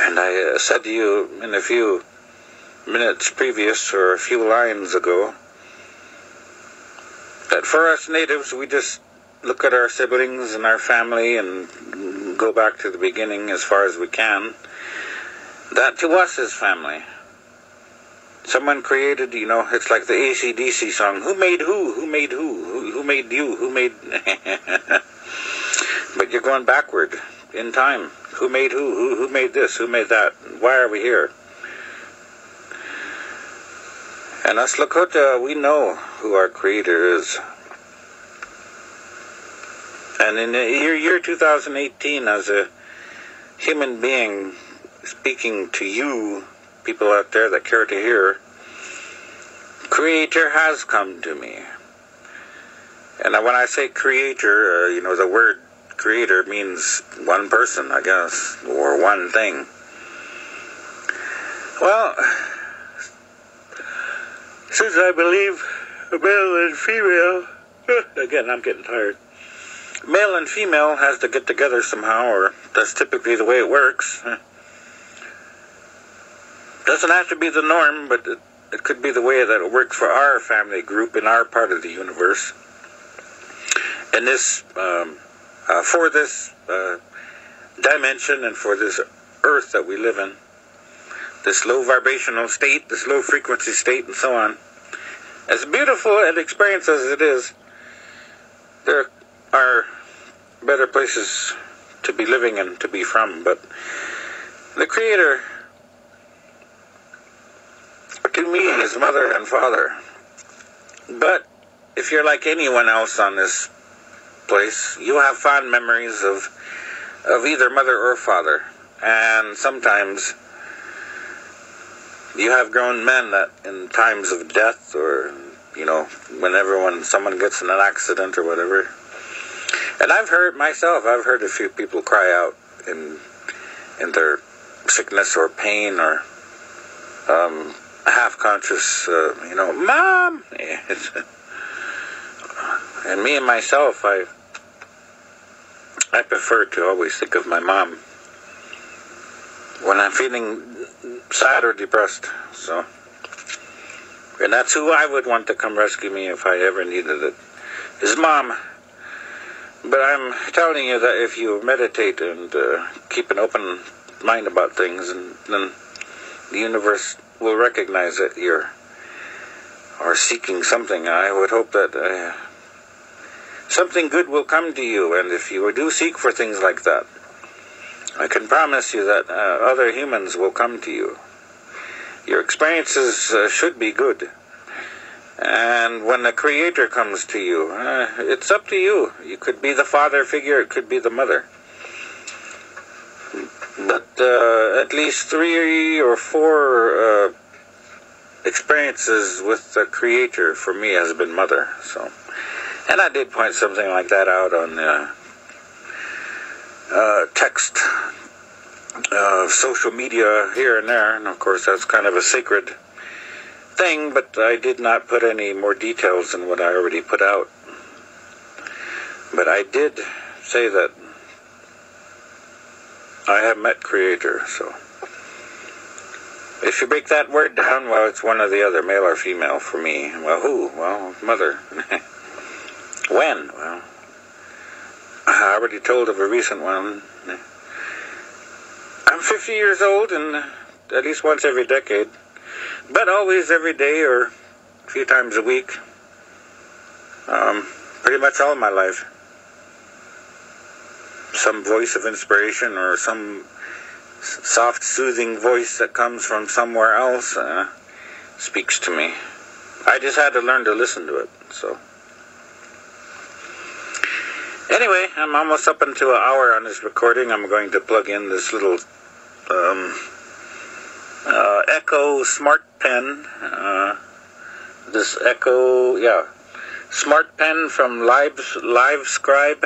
And I said to you in a few minutes previous, or a few lines ago, that for us natives, we just look at our siblings and our family and go back to the beginning as far as we can. That to us is family. Someone created, it's like the AC/DC song, who made who? Who made who? Who made you? Who made... But you're going backward in time. Who made who? Who made this? Who made that? Why are we here? And us Lakota, we know who our Creator is. And in the year 2018, as a human being speaking to you, people out there that care to hear, Creator has come to me. And when I say Creator, the word Creator means one person, I guess, or one thing. Well, since I believe male and female, again, I'm getting tired. Male and female has to get together somehow, or that's typically the way it works. Doesn't have to be the norm, but it could be the way that it works for our family group in our part of the universe. And this, for this dimension and for this earth that we live in, this low vibrational state, this low frequency state, and so on. As beautiful an experience as it is, there are better places to be living and to be from. But the Creator, to me, is mother and father. But if you're like anyone else on this place, you have fond memories of either mother or father. And sometimes you have grown men that in times of death, or when someone gets in an accident or whatever, and I've heard a few people cry out in their sickness or pain, or half conscious, Mom. And me and myself, I prefer to always think of my mom when I'm feeling sad or depressed. So, and that's who I would want to come rescue me if I ever needed it, is Mom. But I'm telling you that if you meditate and keep an open mind about things, and then the universe will recognize that you are seeking something. I would hope that something good will come to you, and if you do seek for things like that, I can promise you that other humans will come to you. Your experiences should be good. And when the Creator comes to you, it's up to you. You could be the father figure, it could be the mother. But at least 3 or 4 experiences with the Creator for me has been mother. So, and I did point something like that out on text, social media here and there, and of course that's kind of a sacred thing, but I did not put any more details than what I already put out. But I did say that I have met Creator, so if you break that word down, well, it's one or the other, male or female for me. Well, who? Well, mother. When? Well, I already told of a recent one. I'm 50 years old, and at least once every decade, but always every day or a few times a week, pretty much all my life. some voice of inspiration or some soft, soothing voice that comes from somewhere else speaks to me. I just had to learn to listen to it. So anyway, I'm almost up into an hour on this recording. I'm going to plug in this little Echo SmartPen. This Echo, SmartPen from LiveScribe.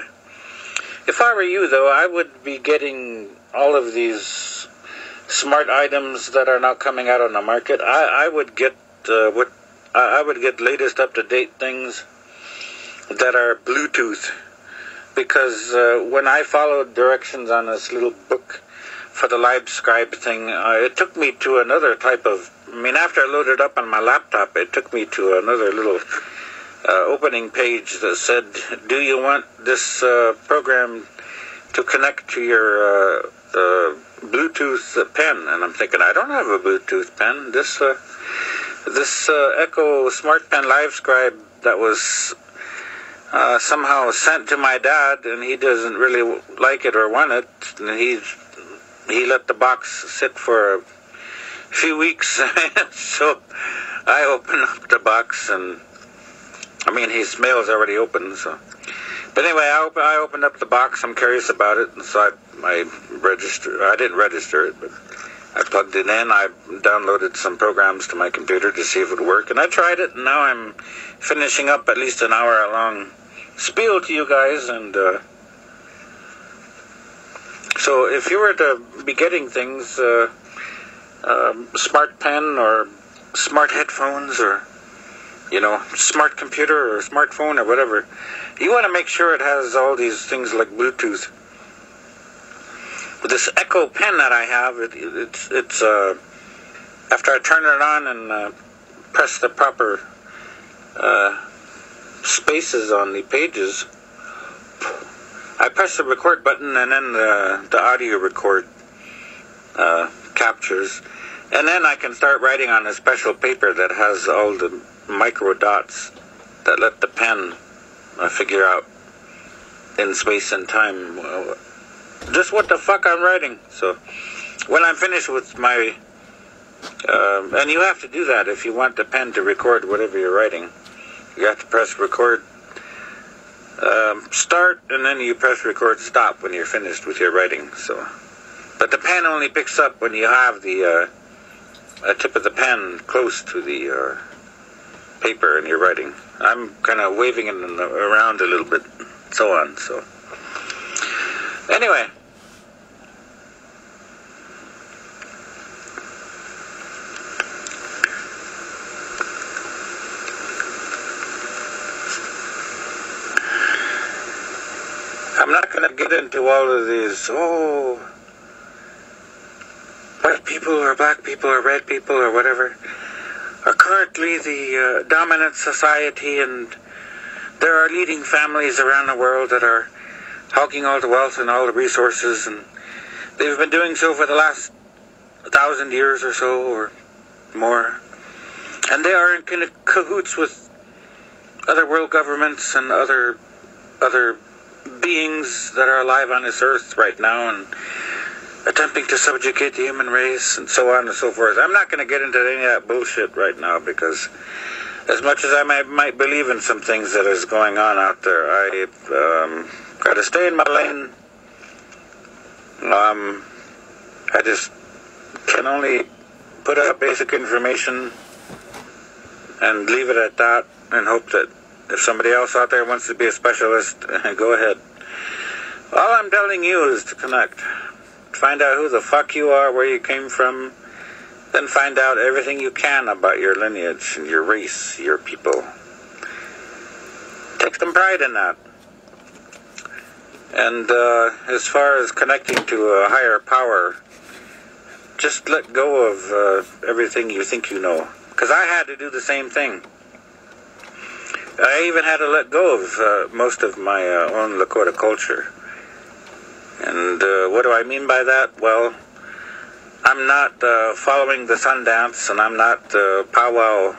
If I were you, though, I would be getting all of these smart items that are now coming out on the market. I would get I would get latest up-to-date things that are Bluetooth, because when I followed directions on this little book for the LiveScribe thing, it took me to another type of, after I loaded it up on my laptop, it took me to another little opening page that said, do you want this program to connect to your Bluetooth pen? And I'm thinking, I don't have a Bluetooth pen. This Echo SmartPen LiveScribe that was somehow sent to my dad, and he doesn't really like it or want it, and he let the box sit for a few weeks. So I opened up the box, and his mail's already open, so. But anyway, I opened up the box. I'm curious about it, and so I didn't register it, but I plugged it in. I downloaded some programs to my computer to see if it would work, and I tried it, and now I'm finishing up at least an hour-long spiel to you guys. And so if you were to be getting things, smart pen or smart headphones or smart computer or smartphone or whatever, you want to make sure it has all these things like Bluetooth. With this Echo pen that I have, it's after I turn it on and press the proper spaces on the pages, I press the record button, and then the audio record captures, and then I can start writing on a special paper that has all the micro dots that let the pen figure out in space and time just what the fuck I'm writing. So when I'm finished with my and you have to do that if you want the pen to record whatever you're writing. You have to press record start, and then you press record stop when you're finished with your writing. So, but the pen only picks up when you have the tip of the pen close to the paper and you're writing. I'm kind of waving it around a little bit, so on. So anyway, I'm not going to get into all of these, white people or black people or red people or whatever are currently the dominant society, and there are leading families around the world that are hogging all the wealth and all the resources, and they've been doing so for the last 1,000 years or so or more, and they are in cahoots with other world governments and other beings that are alive on this earth right now, and attempting to subjugate the human race, and so on and so forth. I'm not going to get into any of that bullshit right now, because as much as I might believe in some things that is going on out there, I got to stay in my lane. I just can only put out basic information and leave it at that, and hope that if somebody else out there wants to be a specialist, go ahead. All I'm telling you is to connect. Find out who the fuck you are, where you came from, then find out everything you can about your lineage and your race, your people. Take some pride in that. And as far as connecting to a higher power, just let go of everything you think you know. Because I had to do the same thing. I even had to let go of most of my own Lakota culture. And what do I mean by that? Well, I'm not following the Sundance, and I'm not powwow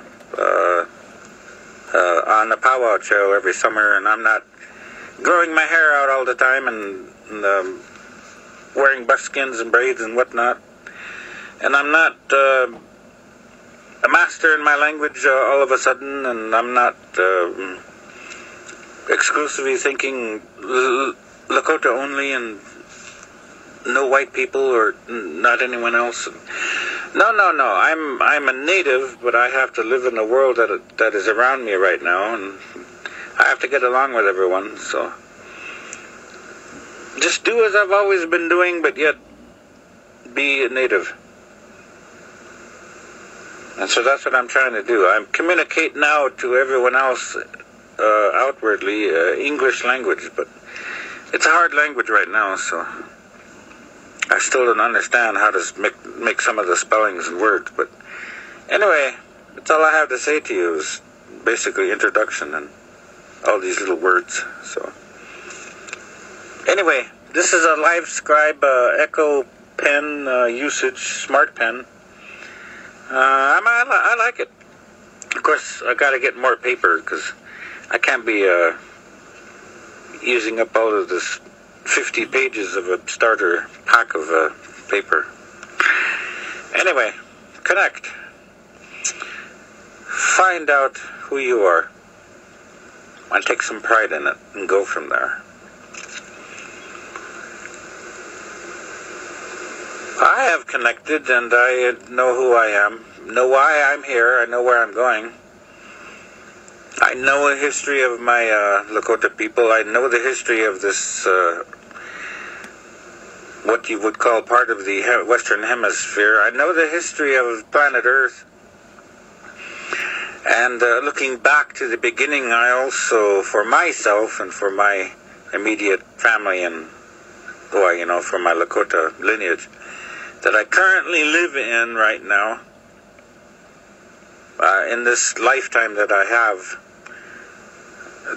on the powwow trail every summer, and I'm not growing my hair out all the time and and wearing buskins and braids and whatnot. And I'm not a master in my language all of a sudden, and I'm not exclusively thinking Lakota only and no white people or not anyone else. No. I'm a native, but I have to live in the world that is around me right now, and I have to get along with everyone. So just do as I've always been doing, but yet be a native. And so that's what I'm trying to do. I communicate now to everyone else outwardly English language, but it's a hard language right now, so I still don't understand how to make some of the spellings and words. But anyway, that's all I have to say to you is basically introduction and all these little words. So anyway, this is a LiveScribe Echo pen usage, SmartPen. I like it. Of course, I got to get more paper because I can't be using up all of this 50 pages of a starter pack of paper. Anyway, connect. Find out who you are and take some pride in it and go from there. I have connected and I know who I am, know why I'm here, I know where I'm going. I know the history of my Lakota people. I know the history of this, what you would call part of the Western Hemisphere. I know the history of planet Earth. And looking back to the beginning, I also, for myself and for my immediate family and, for my Lakota lineage, that I currently live in right now, in this lifetime that I have,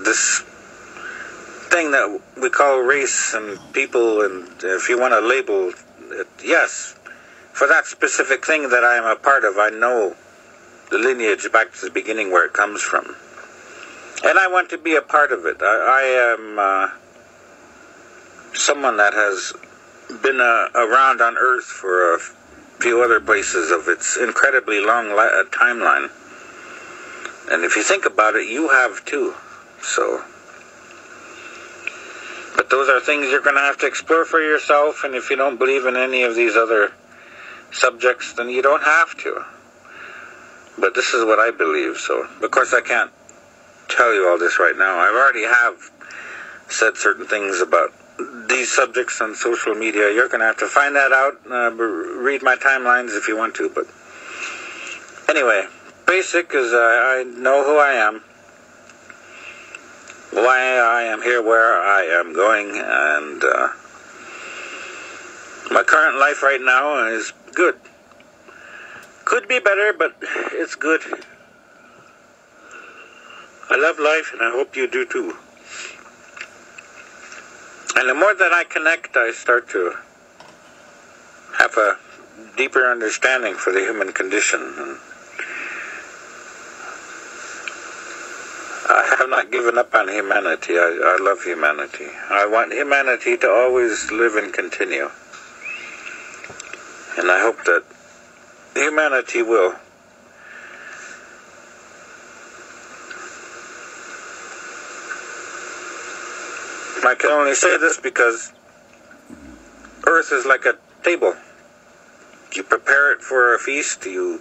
this thing that we call race and people, and if you want to label it, yes, for that specific thing that I am a part of, I know the lineage back to the beginning where it comes from. And I want to be a part of it. I am someone that has been around on Earth for a few other places of its incredibly long timeline. And if you think about it, you have too. So, but those are things you're going to have to explore for yourself, and if you don't believe in any of these other subjects, then you don't have to. But this is what I believe, so of course I can't tell you all this right now. I already have said certain things about these subjects on social media. You're going to have to find that out, read my timelines if you want to, but anyway, basic is I know who I am, why I am here, where I am going, and my current life right now is good. Could be better, but it's good. I love life, and I hope you do too. And the more that I connect, I start to have a deeper understanding for the human condition. And I have not given up on humanity. I love humanity. I want humanity to always live and continue. And I hope that humanity will. I can only say this because Earth is like a table. You prepare it for a feast, you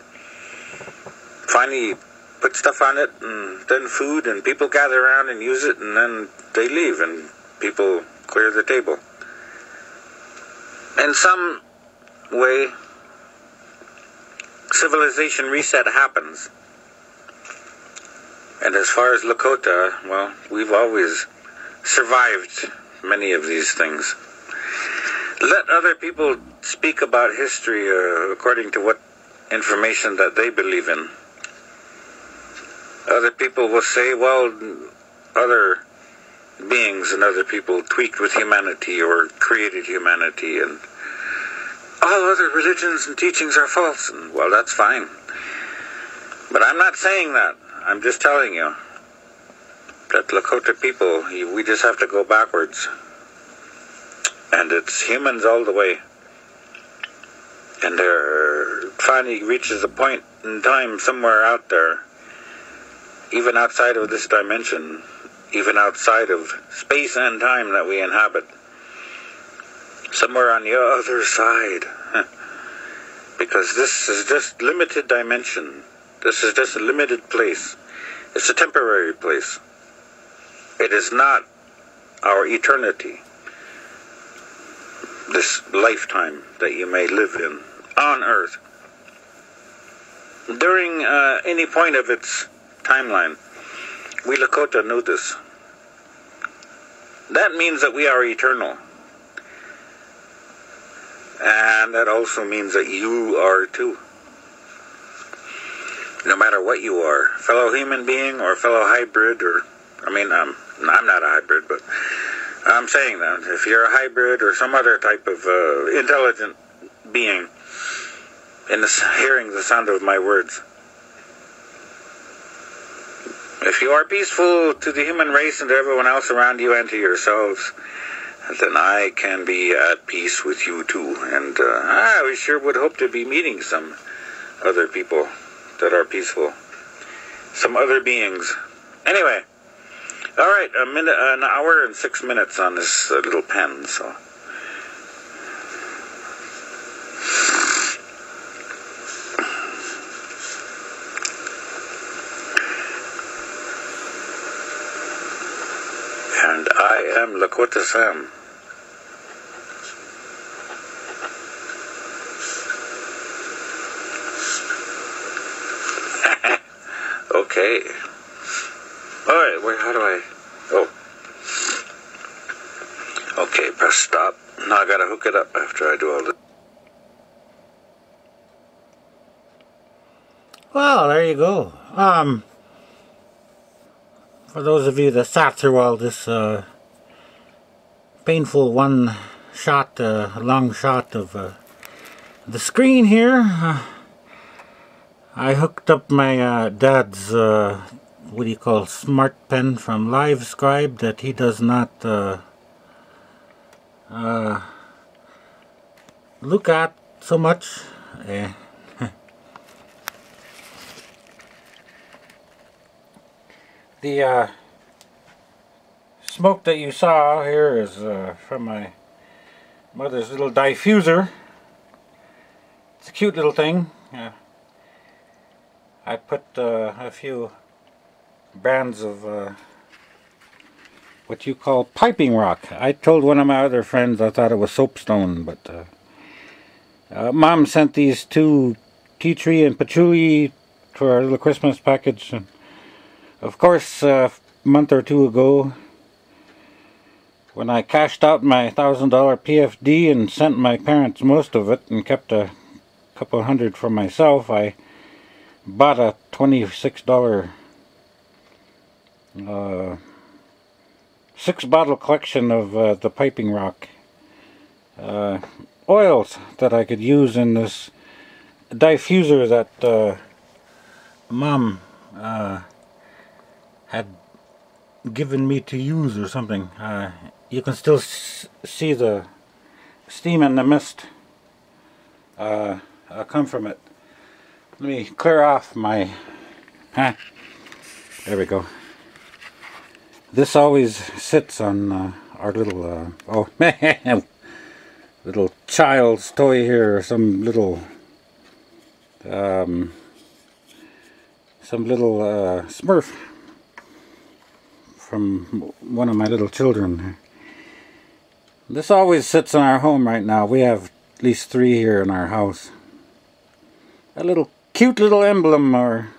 finally put stuff on it, and then food, and people gather around and use it, and then they leave, and people clear the table. In some way, civilization reset happens. And as far as Lakota, well, we've always survived many of these things. Let other people speak about history according to what information that they believe in. Other people will say, well, other beings and other people tweaked with humanity or created humanity, and all other religions and teachings are false. And, well, that's fine. But I'm not saying that. I'm just telling you that Lakota people, we just have to go backwards. and it's humans all the way. And there finally reaches a point in time somewhere out there, even outside of this dimension, even outside of space and time that we inhabit, somewhere on the other side, because this is just limited dimension. This is just a limited place. It's a temporary place. It is not our eternity, this lifetime that you may live in on Earth. During any point of its timeline, we Lakota know this. That means that we are eternal. And that also means that you are too. No matter what you are, fellow human being or fellow hybrid, or, I mean, I'm not a hybrid, but I'm saying that if you're a hybrid or some other type of intelligent being, in this, hearing the sound of my words, if you are peaceful to the human race and to everyone else around you and to yourselves, then I can be at peace with you too. And we sure would hope to be meeting some other people that are peaceful, some other beings. Anyway, all right, an hour and 6 minutes on this little pen, so. And I am Lakota Sam. Okay. Alright, how do I... Oh. Okay, press stop. Now I gotta hook it up after I do all this. Well, there you go. For those of you that sat through all this painful long shot of the screen here, I hooked up my dad's, what do you call, SmartPen from LiveScribe that he does not look at so much. The smoke that you saw here is from my mother's little diffuser. It's a cute little thing. I put a few brands of what you call piping rock. I told one of my other friends I thought it was soapstone, but Mom sent these two tea tree and patchouli for our little Christmas package. And of course, a month or two ago, when I cashed out my $1,000 PFD and sent my parents most of it and kept a couple hundred for myself, I bought a $26 6-bottle collection of the piping rock oils that I could use in this diffuser that Mom had given me to use or something. You can still see the steam and the mist come from it. Let me clear off my... There we go. This always sits on our little... little child's toy here, or some little... Smurf from one of my little children. This always sits in our home right now. We have at least 3 here in our house. A little cute little emblem, or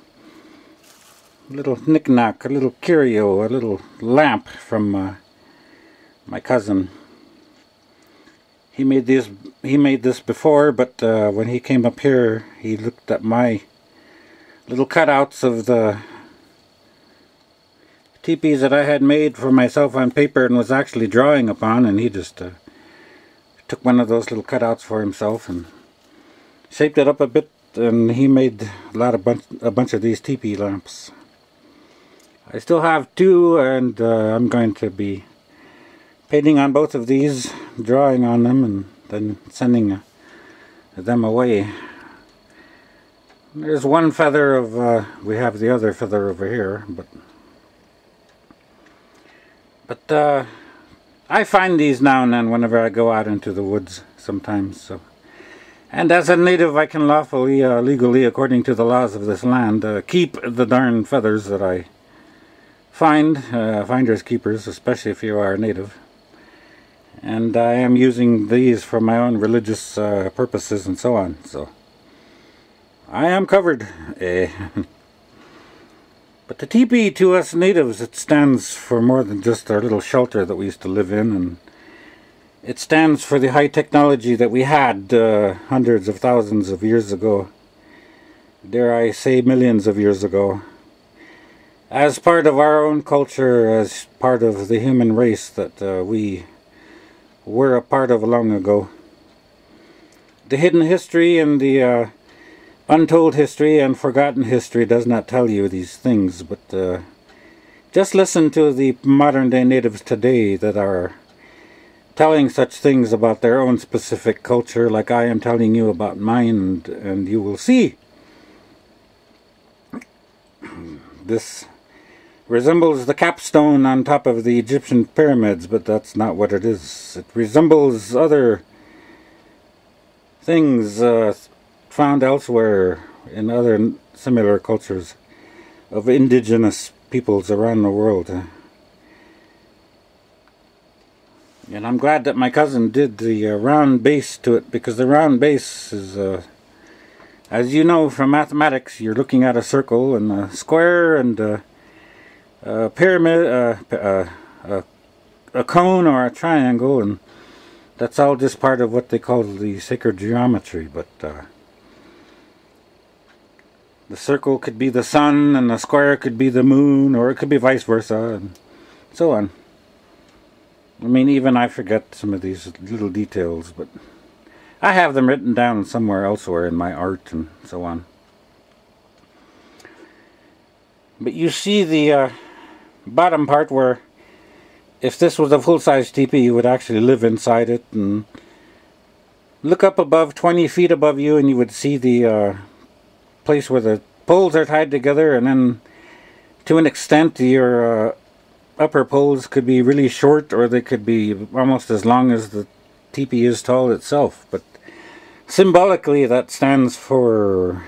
little knick-knack, a little curio, a little lamp from my cousin. He made this before, but when he came up here, he looked at my little cutouts of the teepees that I had made for myself on paper and was actually drawing upon, and he just took one of those little cutouts for himself and shaped it up a bit, and he made a bunch of these teepee lamps. I still have 2, and I'm going to be painting on both of these. drawing on them and then sending them away. There's one feather of, we have the other feather over here, but I find these now and then whenever I go out into the woods sometimes. So, and as a native, I can lawfully, legally, according to the laws of this land, keep the darn feathers that I find, finders keepers, especially if you are a native. And I am using these for my own religious purposes and so on. So I am covered. But the teepee to us natives, it stands for more than just our little shelter that we used to live in, and it stands for the high technology that we had hundreds of thousands of years ago, dare I say millions of years ago, as part of our own culture, as part of the human race that we were a part of long ago. The hidden history and the untold history and forgotten history does not tell you these things, but just listen to the modern day natives today that are telling such things about their own specific culture, like I am telling you about mine, and you will see. This resembles the capstone on top of the Egyptian pyramids, but that's not what it is. It resembles other things found elsewhere in other similar cultures of indigenous peoples around the world. And I'm glad that my cousin did the round base to it, because the round base is, as you know from mathematics, you're looking at a circle and a square and a pyramid, a cone or a triangle, and that's all just part of what they call the sacred geometry. But the circle could be the sun, and the square could be the moon, or it could be vice versa, and so on. I mean, even I forget some of these little details, but I have them written down somewhere elsewhere in my art and so on. But you see the bottom part where, if this was a full-size teepee, you would actually live inside it, and look up above 20 feet above you, and you would see the place where the poles are tied together, and then to an extent your upper poles could be really short, or they could be almost as long as the teepee is tall itself. But symbolically, that stands for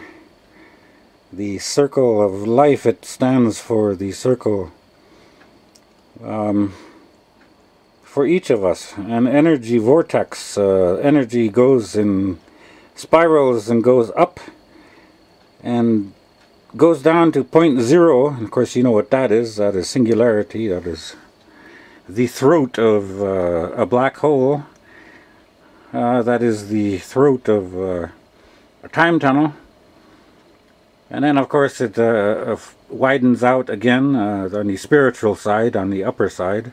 the circle of life. It stands for the circle for each of us, an energy vortex. Energy goes in spirals and goes up and goes down to point zero. And of course, you know what that is. That is singularity. That is the throat of a black hole. That is the throat of a time tunnel. And then, of course, it widens out again on the spiritual side, on the upper side.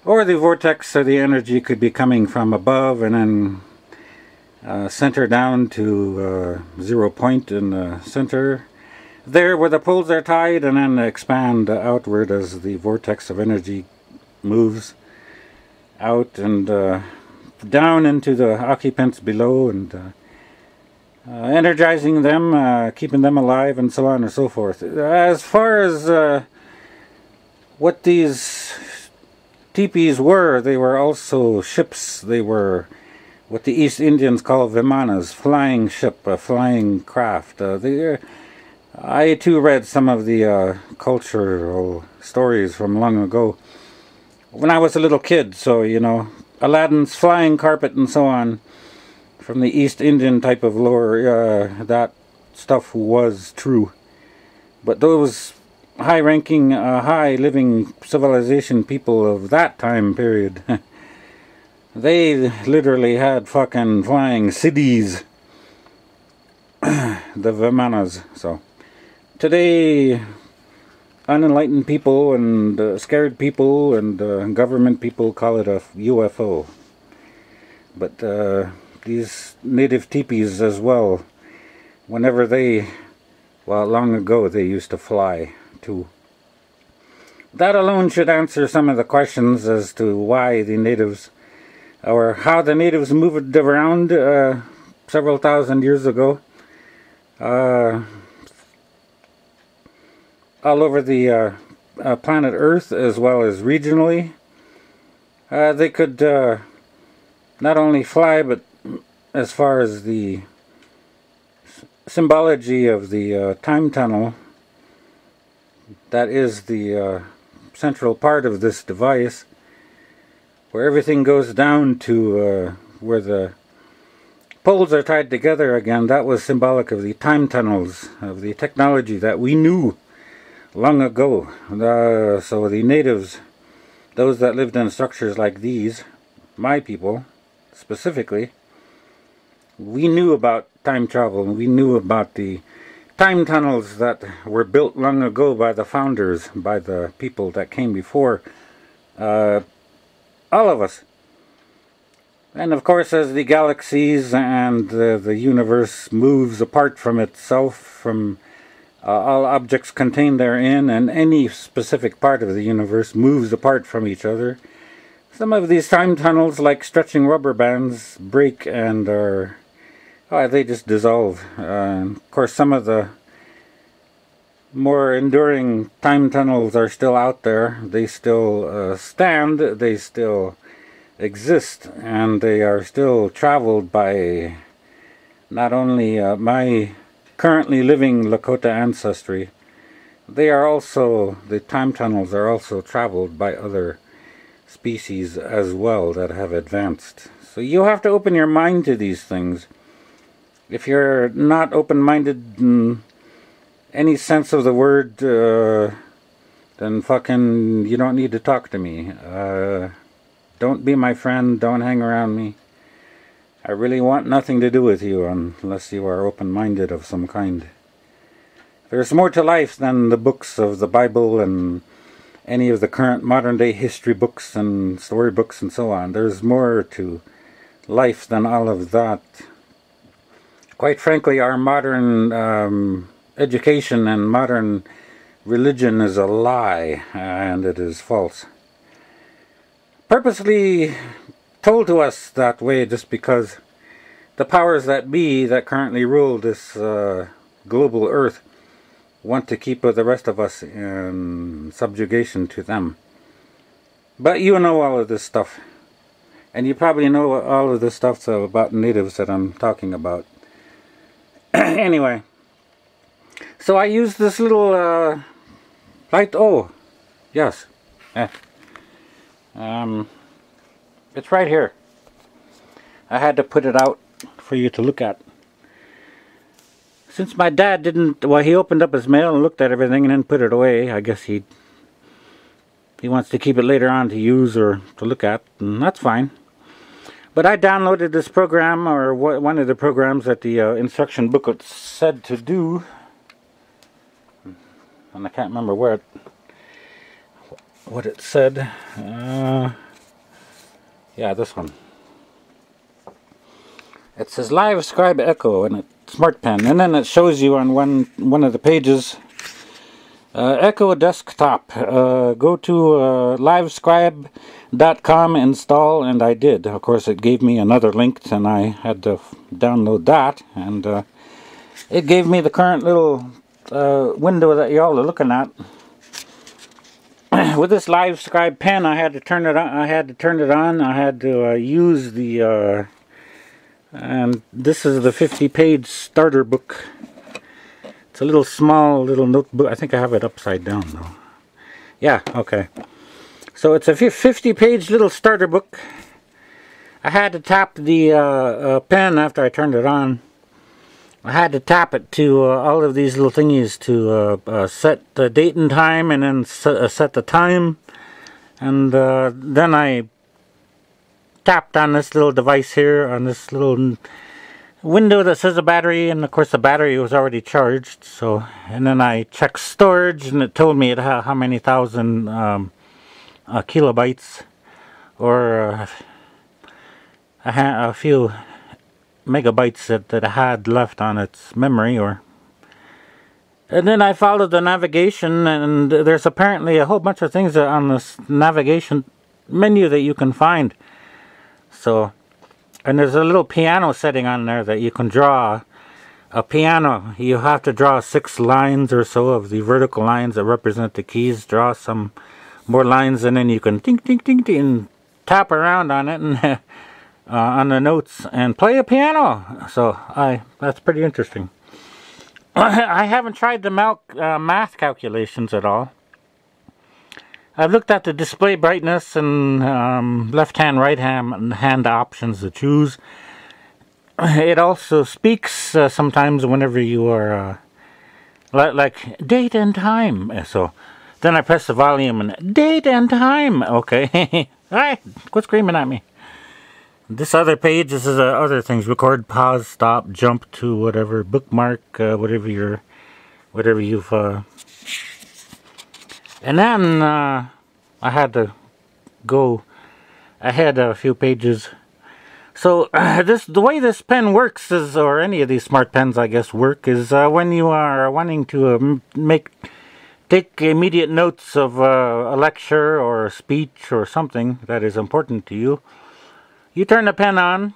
Or the vortex, or the energy, could be coming from above and then center down to 0 point in the center, there where the poles are tied, and then expand outward as the vortex of energy moves out and down into the occupants below, and energizing them, keeping them alive, and so on and so forth. As far as what these teepees were, they were also ships. They were what the East Indians call vimanas, flying ship, flying craft. I too read some of the cultural stories from long ago when I was a little kid, so you know, Aladdin's flying carpet and so on, from the East Indian type of lore, that stuff was true. But those high-ranking, high-living civilization people of that time period, they literally had fucking flying cities, the vimanas. So today, unenlightened people and scared people and government people call it a UFO. But these native teepees as well, whenever they, well, long ago they used to fly too. That alone should answer some of the questions as to why the natives or how the natives moved around several thousand years ago, all over the planet Earth, as well as regionally. They could not only fly, but as far as the symbology of the time tunnel, that is the central part of this device, where everything goes down to where the poles are tied together again. That was symbolic of the time tunnels, of the technology that we knew long ago. So the natives, those that lived in structures like these, my people specifically, we knew about time travel, and we knew about the time tunnels that were built long ago by the founders, by the people that came before all of us. And of course, as the galaxies and the universe moves apart from itself, from all objects contained therein, and any specific part of the universe moves apart from each other, some of these time tunnels, like stretching rubber bands, break and they just dissolve. Of course, some of the more enduring time tunnels are still out there. They still stand, they still exist, and they are still traveled by not only my currently living Lakota ancestry. They are also, the time tunnels are also traveled by other species as well that have advanced. So you have to open your mind to these things. If you're not open-minded in any sense of the word, then fucking you don't need to talk to me. Don't be my friend, don't hang around me. I really want nothing to do with you unless you are open-minded of some kind. There's more to life than the books of the Bible and any of the current modern-day history books and storybooks and so on. There's more to life than all of that. Quite frankly, our modern education and modern religion is a lie, and it is false. Purposely told to us that way just because the powers that be that currently rule this global earth want to keep the rest of us in subjugation to them. But you know all of this stuff, and you probably know all of this stuff about natives that I'm talking about. Anyway, so I used this little light. Oh, yes. It's right here. I had to put it out for you to look at. Since my dad didn't, well, he opened up his mail and looked at everything and then put it away. I guess he wants to keep it later on to use or to look at, and that's fine. But I downloaded this program, or one of the programs that the instruction booklet said to do, and I can't remember what it said. Yeah, this one. It says LiveScribe Echo, and it's SmartPen, and then it shows you on one of the pages Echo Desktop. Go to LiveScribe.com, install, and I did. Of course, it gave me another link, and I had to download that, and it gave me the current little window that y'all are looking at. With this LiveScribe pen, I had to turn it on. I had to use the and this is the 50-page starter book. It's a little small little notebook. I think I have it upside down though. Yeah, okay. So it's a 50-page little starter book. I had to tap the pen after I turned it on. I had to tap it to all of these little thingies to set the date and time, and then set the time. And then I tapped on this little device here, on this little window that says a battery, and of course the battery was already charged. So, and then I checked storage, and it told me how many thousand kilobytes, or a few megabytes that it had left on its memory. And then I followed the navigation, and there's apparently a whole bunch of things on this navigation menu that you can find. So, and there's a little piano setting on there that you can draw a piano. You have to draw 6 lines or so of the vertical lines that represent the keys. Draw some more lines, and then you can ding, ding, ding, ding, and tap around on it and on the notes and play a piano. So that's pretty interesting. I haven't tried the math calculations at all. I've looked at the display brightness and left hand, right hand options to choose. It also speaks sometimes whenever you are like date and time. So then I press the volume and date and time. Okay, alright, quit screaming at me. This other page, this is other things: record, pause, stop, jump to whatever, bookmark, whatever you've. And then I had to go ahead a few pages. So the way this pen works is, or any of these smart pens, I guess, work is when you are wanting to take immediate notes of a lecture or a speech or something that is important to you. You turn the pen on,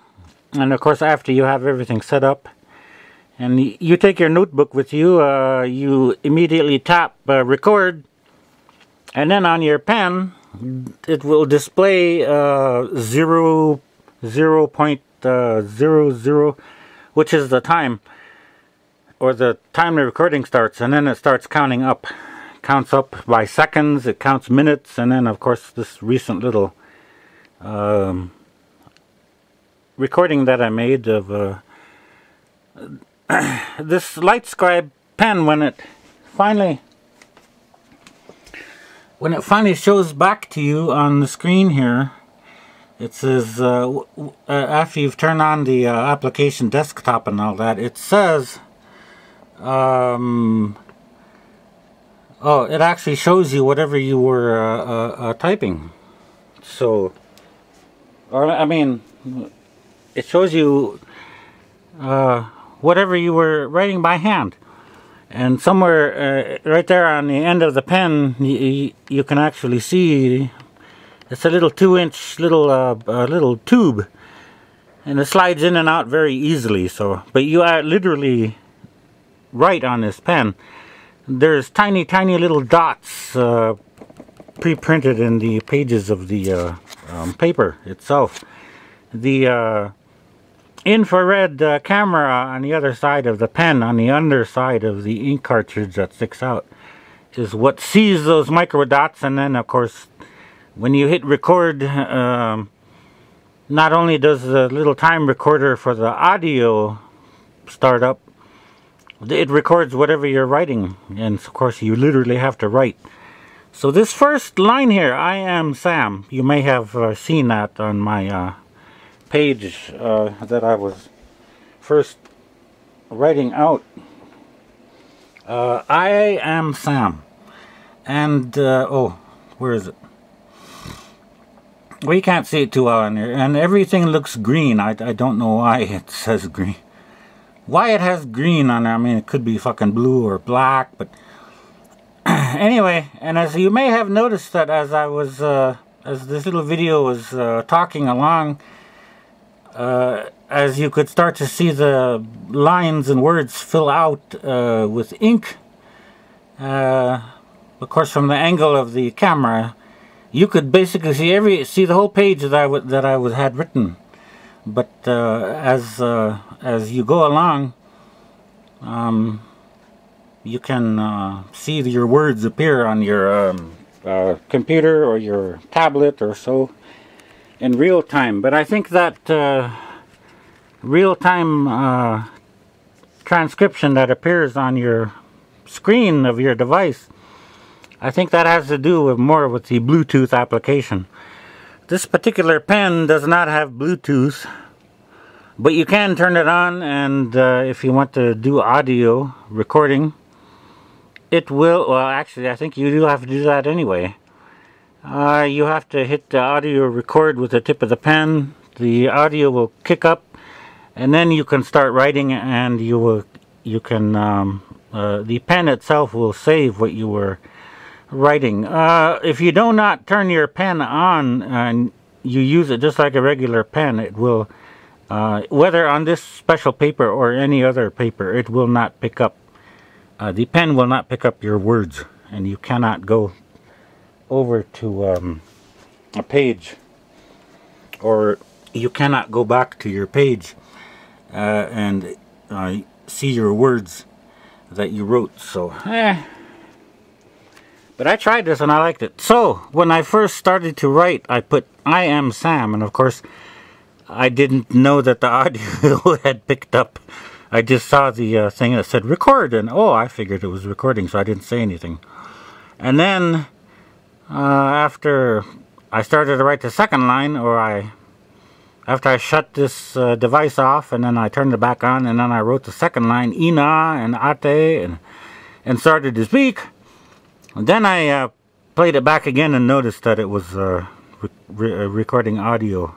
and of course after you have everything set up, and you take your notebook with you, you immediately tap record, and then on your pen it will display 0.00, which is the time, or the time the recording starts, and then it starts counting up. Counts up by seconds, it counts minutes, and then of course this recent little recording that I made of this LiveScribe pen, when it finally shows back to you on the screen here, it says after you've turned on the application desktop and all that, it says oh, it actually shows you whatever you were typing. So, or I mean, it shows you whatever you were writing by hand. And somewhere right there on the end of the pen, you can actually see it's a little 2-inch little tube, and it slides in and out very easily. So, but you are literally write on this pen. There's tiny little dots pre-printed in the pages of the paper itself. The infrared camera on the other side of the pen, on the underside of the ink cartridge that sticks out, is what sees those micro dots. And then of course when you hit record, not only does the little time recorder for the audio start up, it records whatever you're writing, and of course you literally have to write. So this first line here, I am Sam, you may have seen that on my page that I was first writing out. I am Sam. And, oh, where is it? Well, you can't see it too well in here. And everything looks green. I don't know why it says green. Why it has green on there, I mean, it could be fucking blue or black, but anyway, and as you may have noticed that as I was, as this little video was talking along, as you could start to see the lines and words fill out with ink, of course from the angle of the camera, you could basically see the whole page that I had written. But as you go along, you can see your words appear on your computer or your tablet or so in real time. But I think that real time transcription that appears on your screen of your device, I think that has to do more with the Bluetooth application. This particular pen does not have Bluetooth, but you can turn it on, and if you want to do audio recording, it will. Well, actually, I think you do have to do that anyway. You have to hit the audio record with the tip of the pen. The audio will kick up, and then you can start writing, and the pen itself will save what you were writing. If you do not turn your pen on, you use it just like a regular pen, it will, whether on this special paper or any other paper, it will not pick up, the pen will not pick up your words, and you cannot go over to a page, or you cannot go back to your page and see your words that you wrote. So but I tried this and I liked it. So when I first started to write, I put "I am Sam," and of course I didn't know that the audio had picked up. I just saw the thing that said record, and oh, I figured it was recording, so I didn't say anything. And then after I started to write the second line, after I shut this device off, and then I turned it back on, and then I wrote the second line, "Ina" and "Ate," and started to speak. And then I played it back again and noticed that it was recording audio.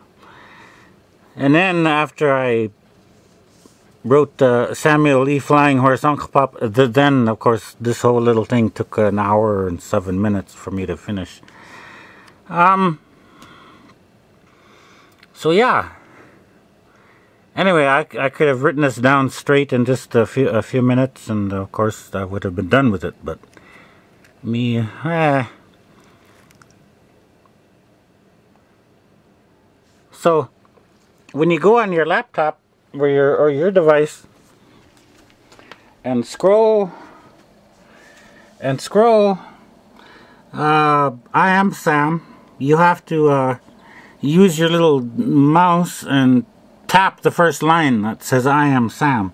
And then after I wrote Samuel Lee Flying Horse Uncle Pop, then of course this whole little thing took an hour and 7 minutes for me to finish. So yeah. Anyway, I could have written this down straight in just a few minutes, and of course I would have been done with it, but me, So when you go on your laptop or your device and scroll I am Sam, you have to use your little mouse and tap the first line that says "I am Sam,"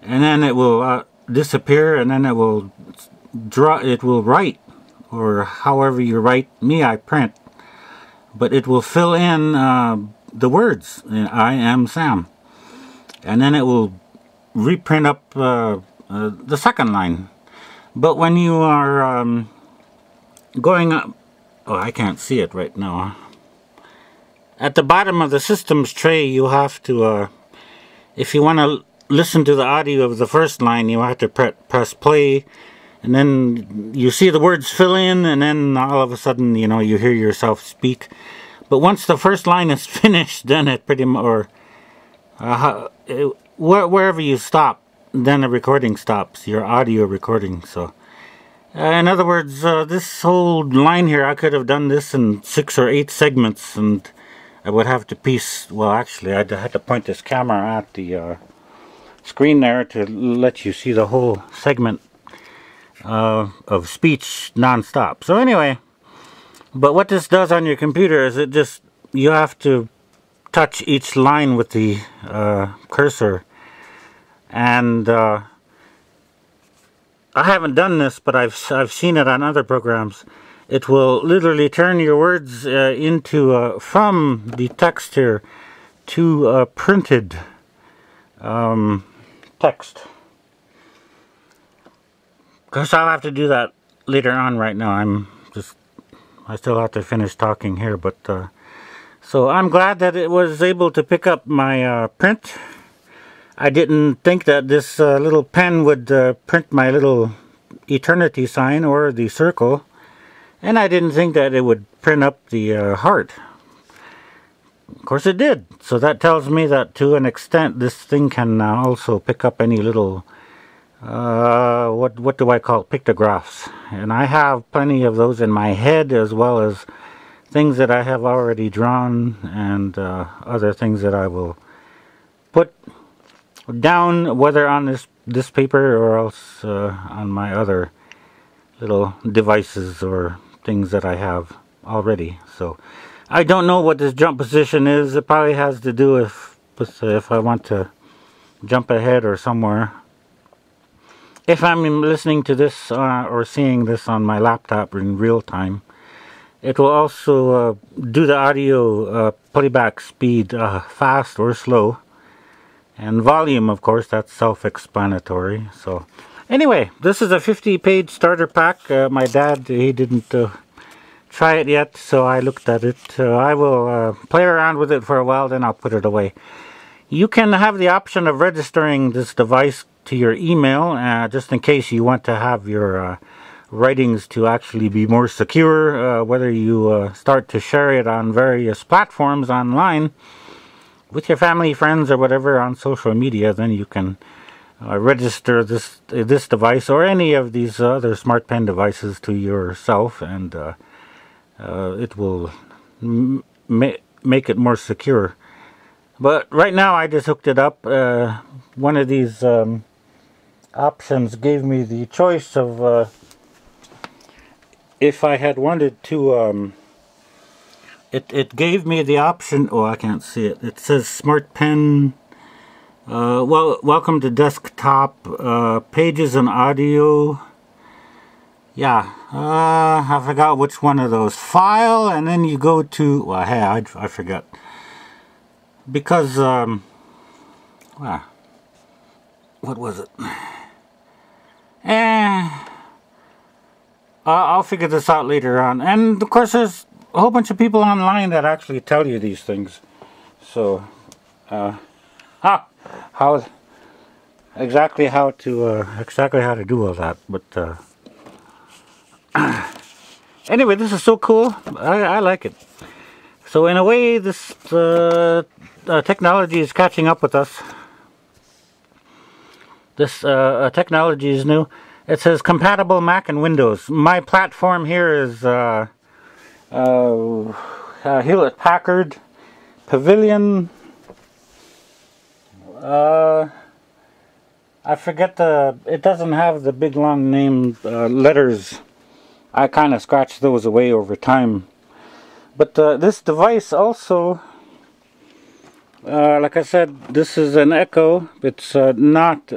and then it will disappear, and then it will write, or however you write. Me, I print, but it will fill in the words, "I am Sam," and then it will reprint up the second line. But when you are going up, oh, I can't see it right now. At the bottom of the systems tray, you have to, if you want to listen to the audio of the first line, you have to press play, and then you see the words fill in, and then all of a sudden, you know, you hear yourself speak. But once the first line is finished, then it pretty much, or wherever you stop, then the recording stops, your audio recording. So in other words, this whole line here, I could have done this in 6 or 8 segments, and I would have to well, actually I had to point this camera at the screen there to let you see the whole segment of speech non-stop. So anyway, but what this does on your computer is you have to touch each line with the cursor, and I haven't done this, but I've seen it on other programs. It will literally turn your words into from the text here to printed text. Of course, I'll have to do that later on. Right now, I still have to finish talking here, but so I'm glad that it was able to pick up my print. I didn't think that this little pen would print my little eternity sign or the circle, and I didn't think that it would print up the heart. Of course it did. So that tells me that to an extent this thing can also pick up any little what do I call pictographs, and I have plenty of those in my head, as well as things that I have already drawn, and other things that I will put down, whether on this paper or else on my other little devices or things that I have already. So I don't know what this jump position is. It probably has to do with if I want to jump ahead or somewhere. If I'm listening to this or seeing this on my laptop in real time, it will also do the audio playback speed fast or slow, and volume, of course, that's self-explanatory. So anyway, this is a 50-page starter pack. My dad, he didn't try it yet, so I looked at it. I will play around with it for a while, then I'll put it away. You can have the option of registering this device to your email, just in case you want to have your writings to actually be more secure. Whether you start to share it on various platforms online with your family, friends, or whatever on social media, then you can register this device or any of these other SmartPen devices to yourself, and it will make it more secure. But right now I just hooked it up. One of these options gave me the choice of if I had wanted to it gave me the option. Oh, I can't see it. It says SmartPen well, welcome to desktop, pages and audio. Yeah, I forgot which one of those. File, and then you go to, well, hey, I forgot. Because, well, what was it? I'll figure this out later on. And, of course, there's a whole bunch of people online that actually tell you these things. So, exactly how to do all that. But, anyway, this is so cool. I like it. So in a way, this technology is catching up with us. This technology is new. It says compatible Mac and Windows. My platform here is Hewlett Packard Pavilion. I forget it doesn't have the big long name letters. I kind of scratched those away over time. But this device also, like I said, this is an Echo. It's not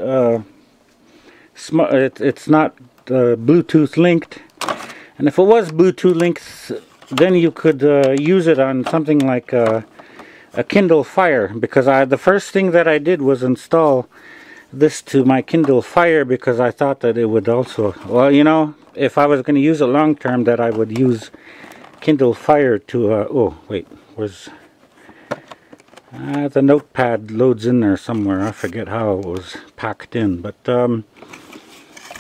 it's not Bluetooth linked. And if it was Bluetooth linked, then you could use it on something like a Kindle Fire. Because the first thing that I did was install this to my Kindle Fire, because I thought that it would also, well, you know, if I was going to use it long term, that I would use Kindle Fire to, oh, wait, where's, the notepad loads in there somewhere. I forget how it was packed in, but,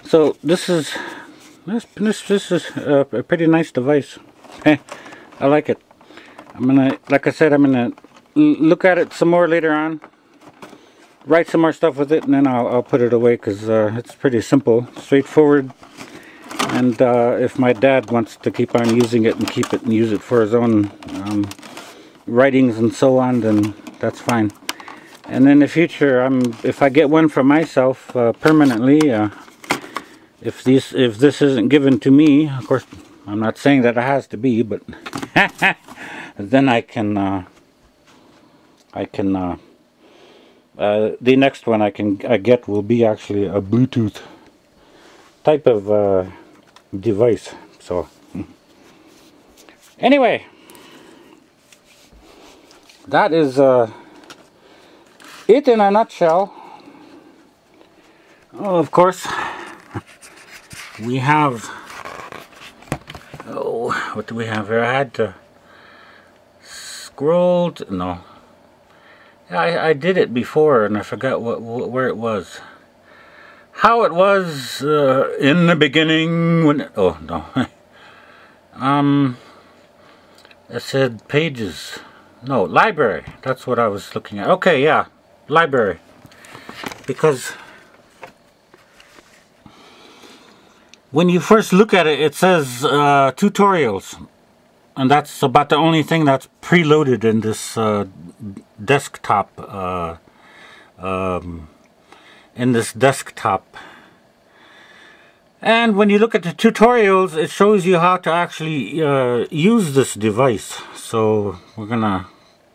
so this is a pretty nice device. I like it. Like I said, I'm gonna look at it some more later on, write some more stuff with it, and then I'll put it away, because it's pretty simple, straightforward. And if my dad wants to keep on using it and keep it and use it for his own writings and so on, then that's fine. And in the future, if I get one for myself permanently, if this isn't given to me, of course, I'm not saying that it has to be, but then I can the next one I get will be actually a Bluetooth type of device. So anyway, that is it in a nutshell. Oh, of course, we have, oh, what do we have here? I had to scroll to, no, I did it before and I forgot where it was. How it was in the beginning when, oh no, it said pages, no, library, that's what I was looking at. Okay, yeah, library, because when you first look at it, it says tutorials, and that's about the only thing that's preloaded in this desktop. And when you look at the tutorials, it shows you how to actually use this device. So we're gonna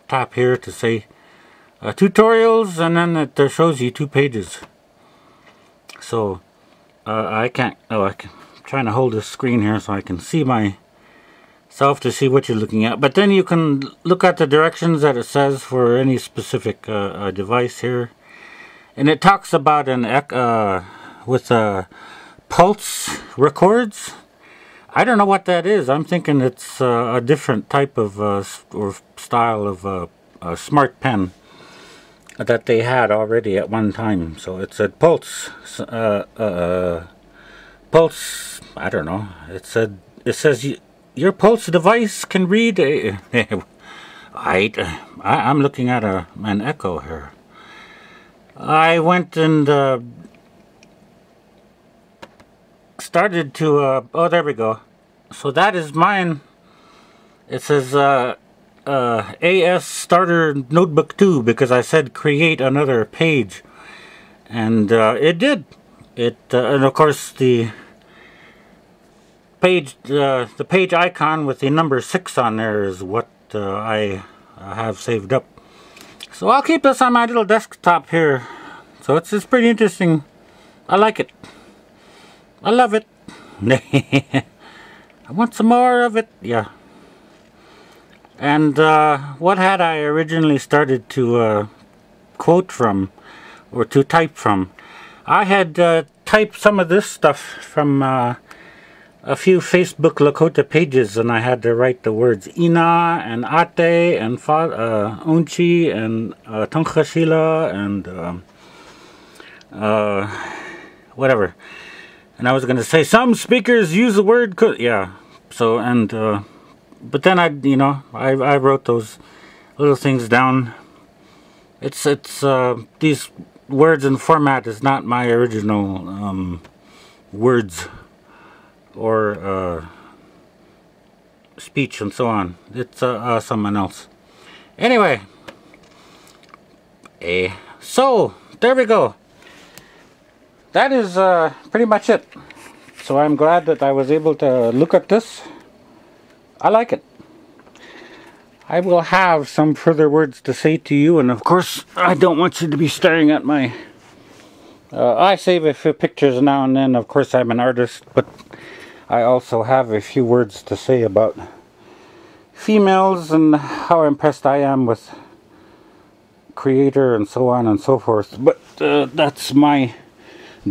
tap here to say tutorials, and then it shows you 2 pages. So I can't, oh, I'm trying to hold this screen here so I can see myself to see what you're looking at. But then you can look at the directions that it says for any specific device here. And it talks about an with pulse records. I don't know what that is. I'm thinking it's a different type of or style of SmartPen that they had already at one time. So it's a pulse pulse, I don't know, it says your pulse device can read a I'm looking at an echo here. I went and started to oh, there we go. So that is mine. It says AS Starter Notebook 2 because I said create another page, and it did. And of course the page icon with the number 6 on there is what I have saved up. So I'll keep this on my little desktop here. So it's pretty interesting. I like it. I love it. I want some more of it. Yeah. And what had I originally started to quote from, or to type from? I had typed some of this stuff from a few Facebook Lakota pages, and I had to write the words Ina and Ate and Onchi and Tonkhashila and whatever. And I was going to say some speakers use the word yeah. So and but then I wrote those little things down. It's these words and format is not my original words or speech and so on. It's someone else. Anyway, so there we go. That is pretty much it. So I'm glad that I was able to look at this. I like it. I will have some further words to say to you, and of course I don't want you to be staring at my I save a few pictures now and then. Of course I'm an artist, but I also have a few words to say about females and how impressed I am with Creator and so on and so forth. But that's my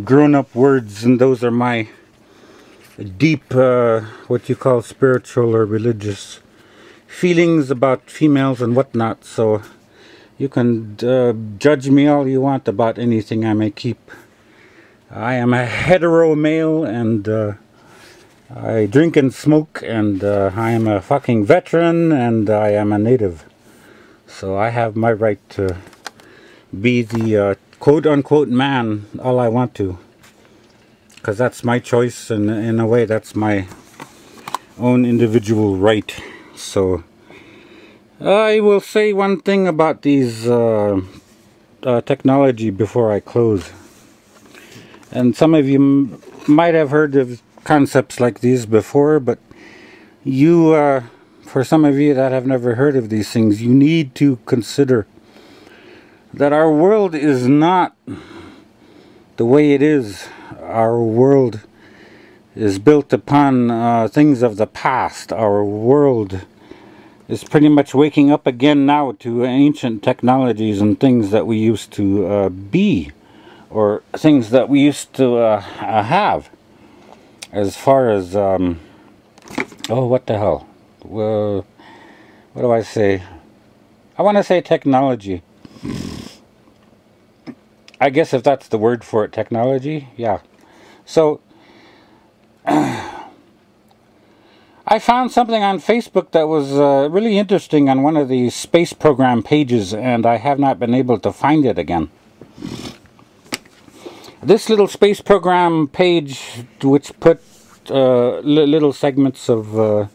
grown-up words, and those are my deep what you call spiritual or religious feelings about females and whatnot. So you can judge me all you want about anything I may keep. I am a hetero male, and I drink and smoke, and I am a fucking veteran, and I am a native. So I have my right to be the quote-unquote man all I want to, because that's my choice, and in a way that's my own individual right. So I will say one thing about these technology before I close. And some of you might have heard of concepts like these before, but you, for some of you that have never heard of these things, you need to consider that our world is not the way it is. Our world is built upon things of the past. Our world is pretty much waking up again now to ancient technologies and things that we used to be, or things that we used to have. As far as oh, what the hell? Well, what do I say? I want to say technology. I guess if that's the word for it, technology, yeah. So I found something on Facebook that was really interesting on one of the space program pages, and I have not been able to find it again. This little space program page, which put little segments of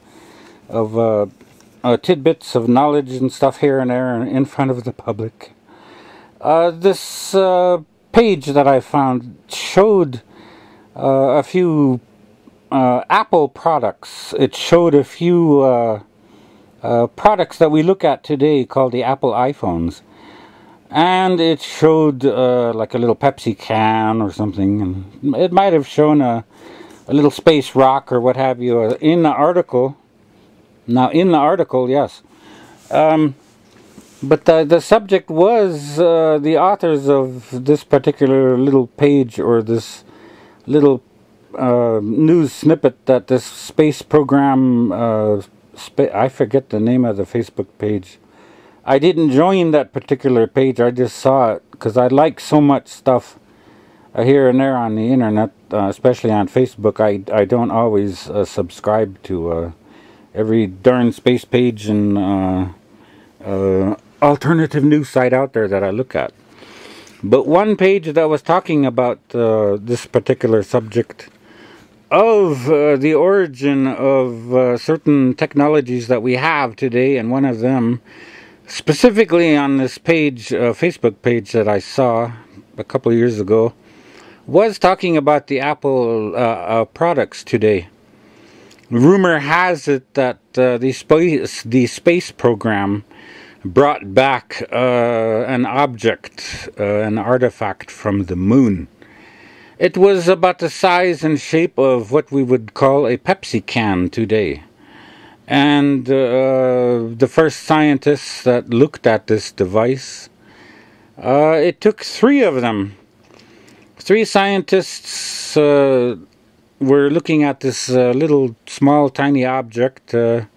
tidbits of knowledge and stuff here and there in front of the public. This page that I found showed a few Apple products. It showed a few products that we look at today called the Apple iPhones. And it showed like a little Pepsi can or something. And it might have shown a little space rock or what have you in the article. Now, in the article, yes. But the subject was the authors of this particular little page, or this little news snippet that this space program, I forget the name of the Facebook page. I didn't join that particular page, I just saw it because I like so much stuff here and there on the internet, especially on Facebook. I don't always subscribe to every darn space page and alternative news site out there that I look at. But one page that was talking about this particular subject of the origin of certain technologies that we have today, and one of them, specifically on this page, Facebook page that I saw a couple of years ago, was talking about the Apple products today. Rumor has it that the space program brought back an object, an artifact from the moon. It was about the size and shape of what we would call a Pepsi can today. And the first scientists that looked at this device, it took 3 of them. 3 scientists were looking at this little small tiny object. They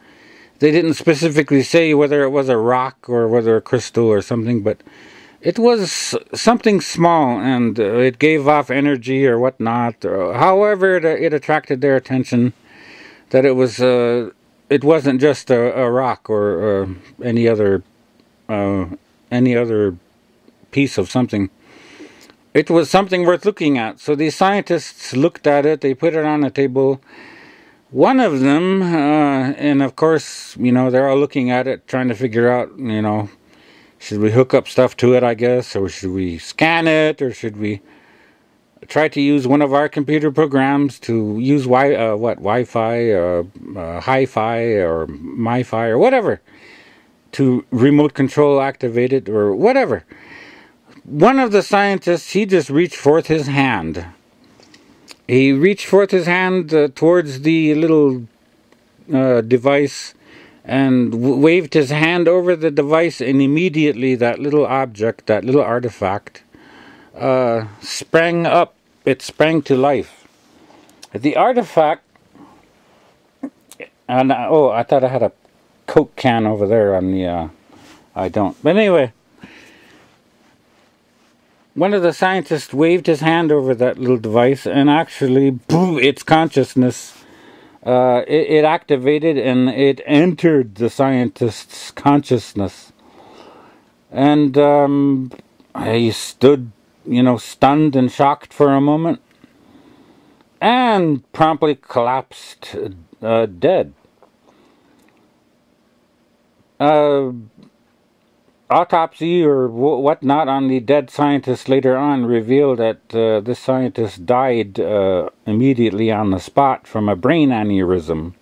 didn't specifically say whether it was a rock or whether a crystal or something, but it was something small, and it gave off energy or whatnot. However, it attracted their attention that it wasn't just a rock or any other piece of something. It was something worth looking at. So these scientists looked at it. They put it on a table. One of them, and of course, they're all looking at it, trying to figure out, should we hook up stuff to it, I guess, or should we scan it, or should we try to use one of our computer programs to use Wi-Fi, or Hi-Fi, or Mi-Fi, or whatever, to remote control activate it, or whatever. One of the scientists, he just reached forth his hand. He reached forth his hand towards the little device and waved his hand over the device, and immediately that little object, that little artifact, sprang up. It sprang to life. The artifact, and I thought I had a Coke can over there on the, I don't. But anyway, one of the scientists waved his hand over that little device, and actually, boom, its consciousness, it activated, and it entered the scientist's consciousness. And he stood, stunned and shocked for a moment, and promptly collapsed dead. Autopsy or whatnot on the dead scientist later on revealed that this scientist died immediately on the spot from a brain aneurysm.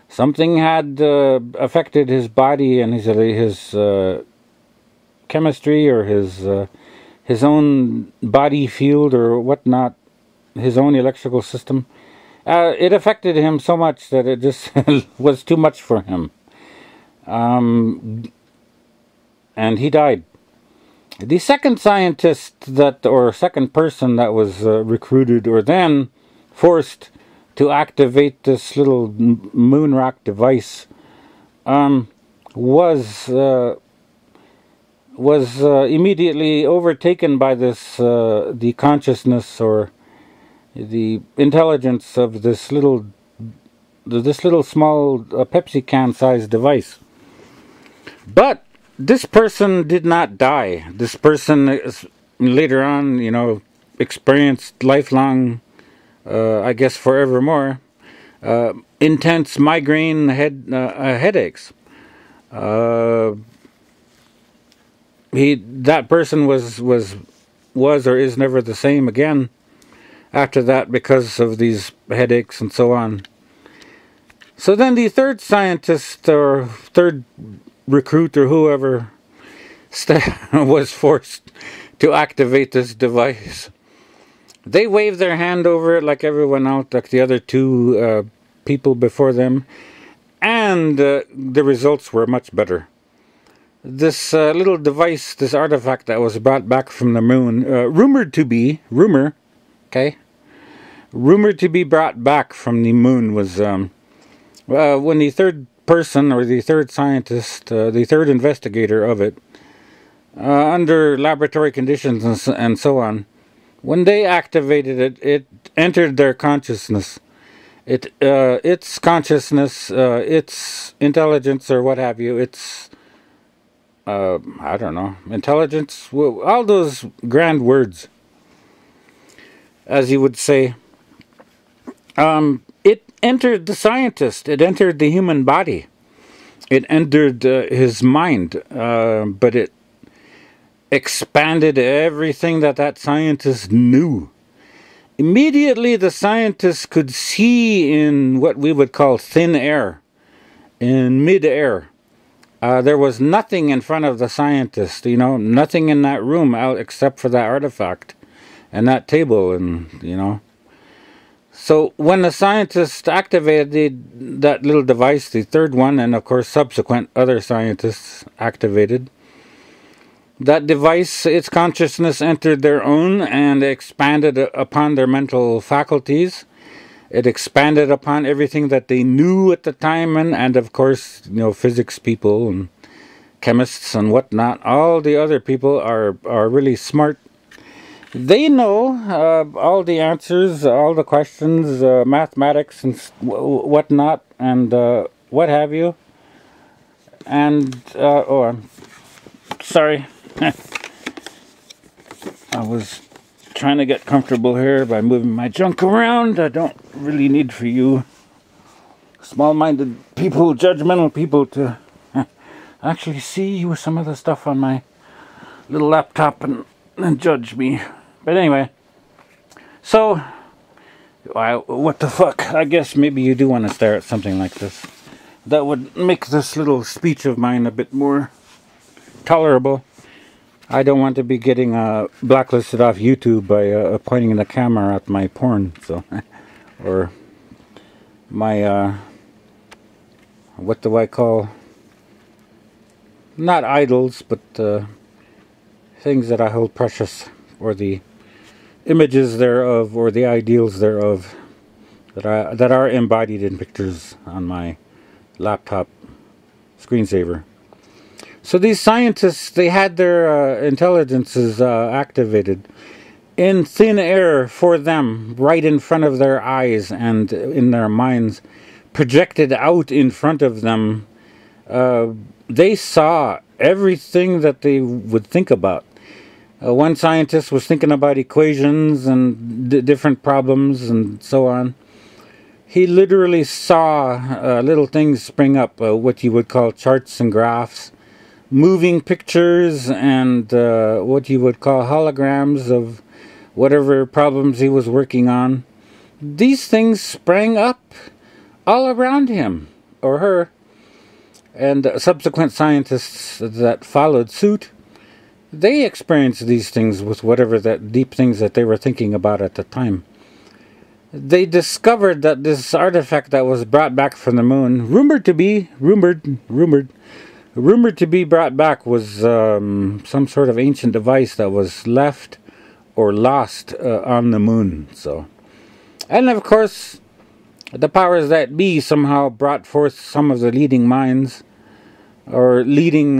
Something had affected his body and his chemistry, or his own body field or whatnot, his own electrical system. It affected him so much that it just was too much for him. And he died. The second scientist second person that was recruited or then forced to activate this little moon rock device was immediately overtaken by the consciousness or the intelligence of this little small Pepsi can sized device. But this person did not die. This person later on, experienced lifelong, I guess forevermore, intense migraine headaches. That person was or is never the same again after that because of these headaches and so on. So then the third scientist or third recruit or whoever was forced to activate this device. They waved their hand over it like everyone else, like the other 2 people before them, and the results were much better. This little device, this artifact that was brought back from the moon, rumored to be brought back from the moon, was when the third person or the third scientist, the third investigator of it, under laboratory conditions and so on, When they activated it, it entered their consciousness. Its consciousness, its intelligence, or what have you, its, I don't know, intelligence, all those grand words, as you would say. It entered the scientist. It entered the human body. It entered his mind, but it expanded everything that scientist knew. Immediately, the scientists could see in what we would call thin air, in mid-air. There was nothing in front of the scientist, you know, nothing in that room out except for that artifact and that table, and, you know. So when the scientists activated that little device, the third one, and of course subsequent other scientists activated, that device, its consciousness entered their own and expanded upon their mental faculties. It expanded upon everything that they knew at the time, and of course, you know, physics people and chemists and whatnot. All the other people are really smart. They know all the answers, all the questions, mathematics and whatnot, and what have you. And, oh, I'm sorry. I was trying to get comfortable here by moving my junk around. I don't really need for you small-minded people, judgmental people, to actually see with some of the stuff on my little laptop and judge me. But anyway, so, what the fuck? I guess maybe you do want to stare at something like this. That would make this little speech of mine a bit more tolerable. I don't want to be getting blacklisted off YouTube by pointing the camera at my porn, so, or my, what do I call, not idols, but things that I hold precious, or the images thereof, or the ideals thereof, that are embodied in pictures on my laptop screensaver. So these scientists, they had their intelligences activated in thin air for them, right in front of their eyes and in their minds, projected out in front of them. They saw everything that they would think about. One scientist was thinking about equations and different problems and so on. He literally saw little things spring up, what you would call charts and graphs, moving pictures, and what you would call holograms of whatever problems he was working on. These things sprang up all around him, or her, and subsequent scientists that followed suit, they experienced these things with whatever that deep things that they were thinking about at the time. They discovered that this artifact that was brought back from the moon, rumored to be brought back, was some sort of ancient device that was left or lost on the moon. So, and of course, the powers that be somehow brought forth some of the leading minds or leading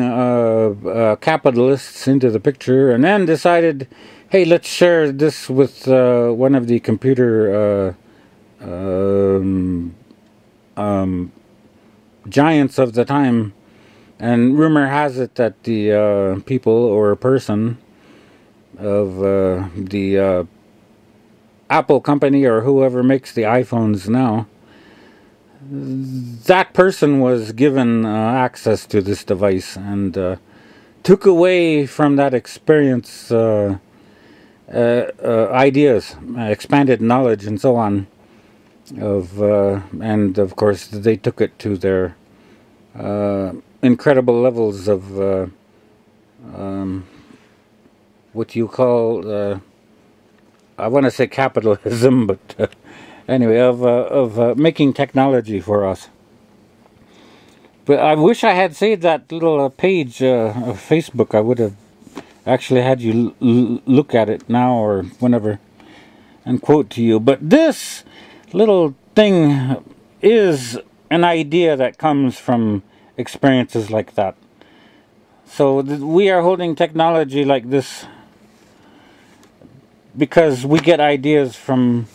capitalists into the picture, and then decided, hey, let's share this with one of the computer giants of the time. And rumor has it that the people or person of the Apple company, or whoever makes the iPhones now, that person was given access to this device and took away from that experience ideas, expanded knowledge, and so on. And of course, they took it to their incredible levels of what you call, I want to say capitalism, but anyway, of making technology for us. But I wish I had saved that little page of Facebook. I would have actually had you look at it now or whenever and quote to you. But this little thing is an idea that comes from experiences like that. So we are holding technology like this because we get ideas from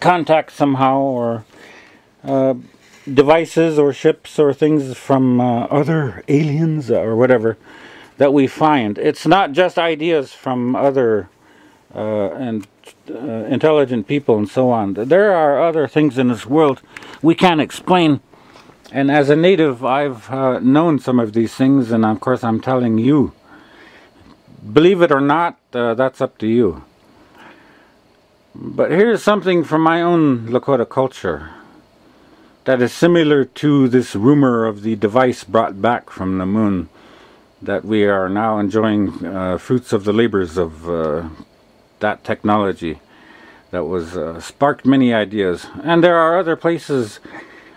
contact somehow, or devices or ships or things from other aliens or whatever that we find. It's not just ideas from other intelligent people and so on. There are other things in this world we can't explain. And as a native, I've known some of these things, and of course I'm telling you. Believe it or not, that's up to you. But here's something from my own Lakota culture that is similar to this rumor of the device brought back from the moon, that we are now enjoying fruits of the labors of that technology that was sparked many ideas. And there are other places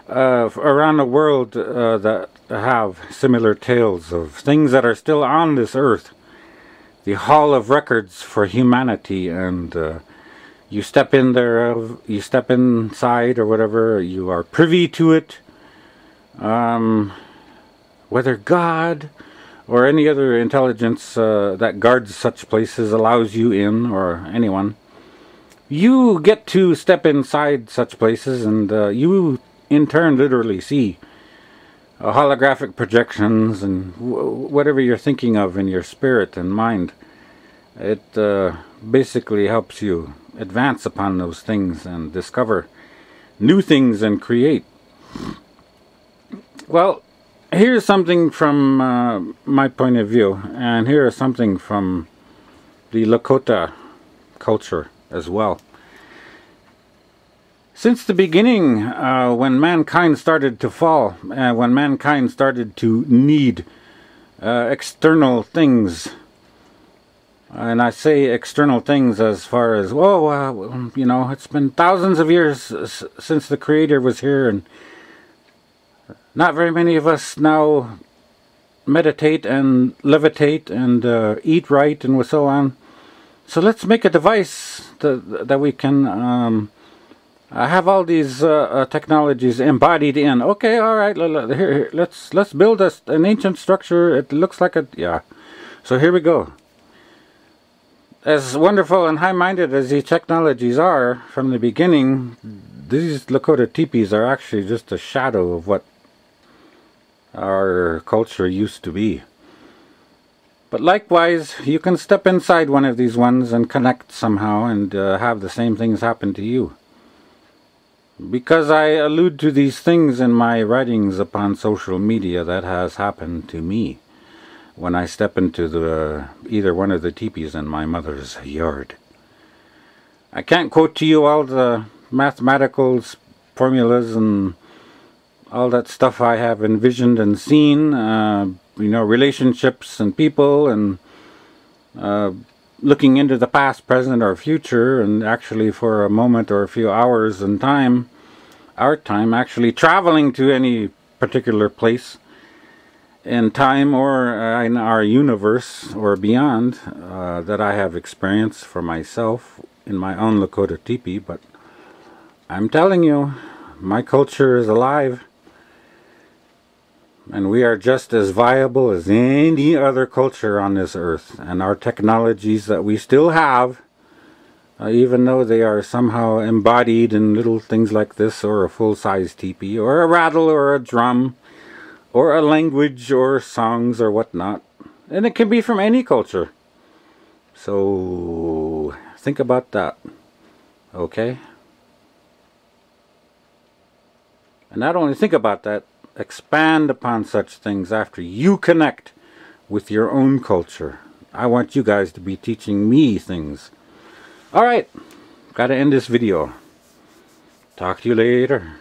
around the world that have similar tales of things that are still on this earth. The Hall of Records for humanity, and you step in there, you step inside or whatever, you are privy to it. Whether God or any other intelligence that guards such places allows you in, or anyone, you get to step inside such places, and you in turn literally see holographic projections and whatever you're thinking of in your spirit and mind. It basically helps you advance upon those things and discover new things and create. Well, here's something from my point of view, and here is something from the Lakota culture as well. Since the beginning, when mankind started to fall, when mankind started to need external things, and I say external things as far as, well, you know, it's been thousands of years since the Creator was here, and not very many of us now meditate and levitate and eat right and so on. So let's make a device that we can have all these technologies embodied in. Okay, all right, here, let's build an ancient structure. It looks like a, yeah. So here we go. As wonderful and high-minded as these technologies are from the beginning, these Lakota teepees are actually just a shadow of what our culture used to be. But likewise, you can step inside one of these ones and connect somehow and have the same things happen to you. Because I allude to these things in my writings upon social media, that has happened to me when I step into either one of the teepees in my mother's yard. I can't quote to you all the mathematical formulas and all that stuff I have envisioned and seen, you know, relationships and people, and looking into the past, present, or future, and actually for a moment or a few hours in time, our time, actually traveling to any particular place in time or in our universe or beyond, that I have experienced for myself in my own Lakota teepee. But I'm telling you, my culture is alive, and we are just as viable as any other culture on this earth. And our technologies that we still have, even though they are somehow embodied in little things like this, or a full-size teepee, or a rattle, or a drum, or a language, or songs, or whatnot. And it can be from any culture. So think about that, okay? And not only think about that, expand upon such things after you connect with your own culture. I want you guys to be teaching me things. Alright, gotta end this video. Talk to you later.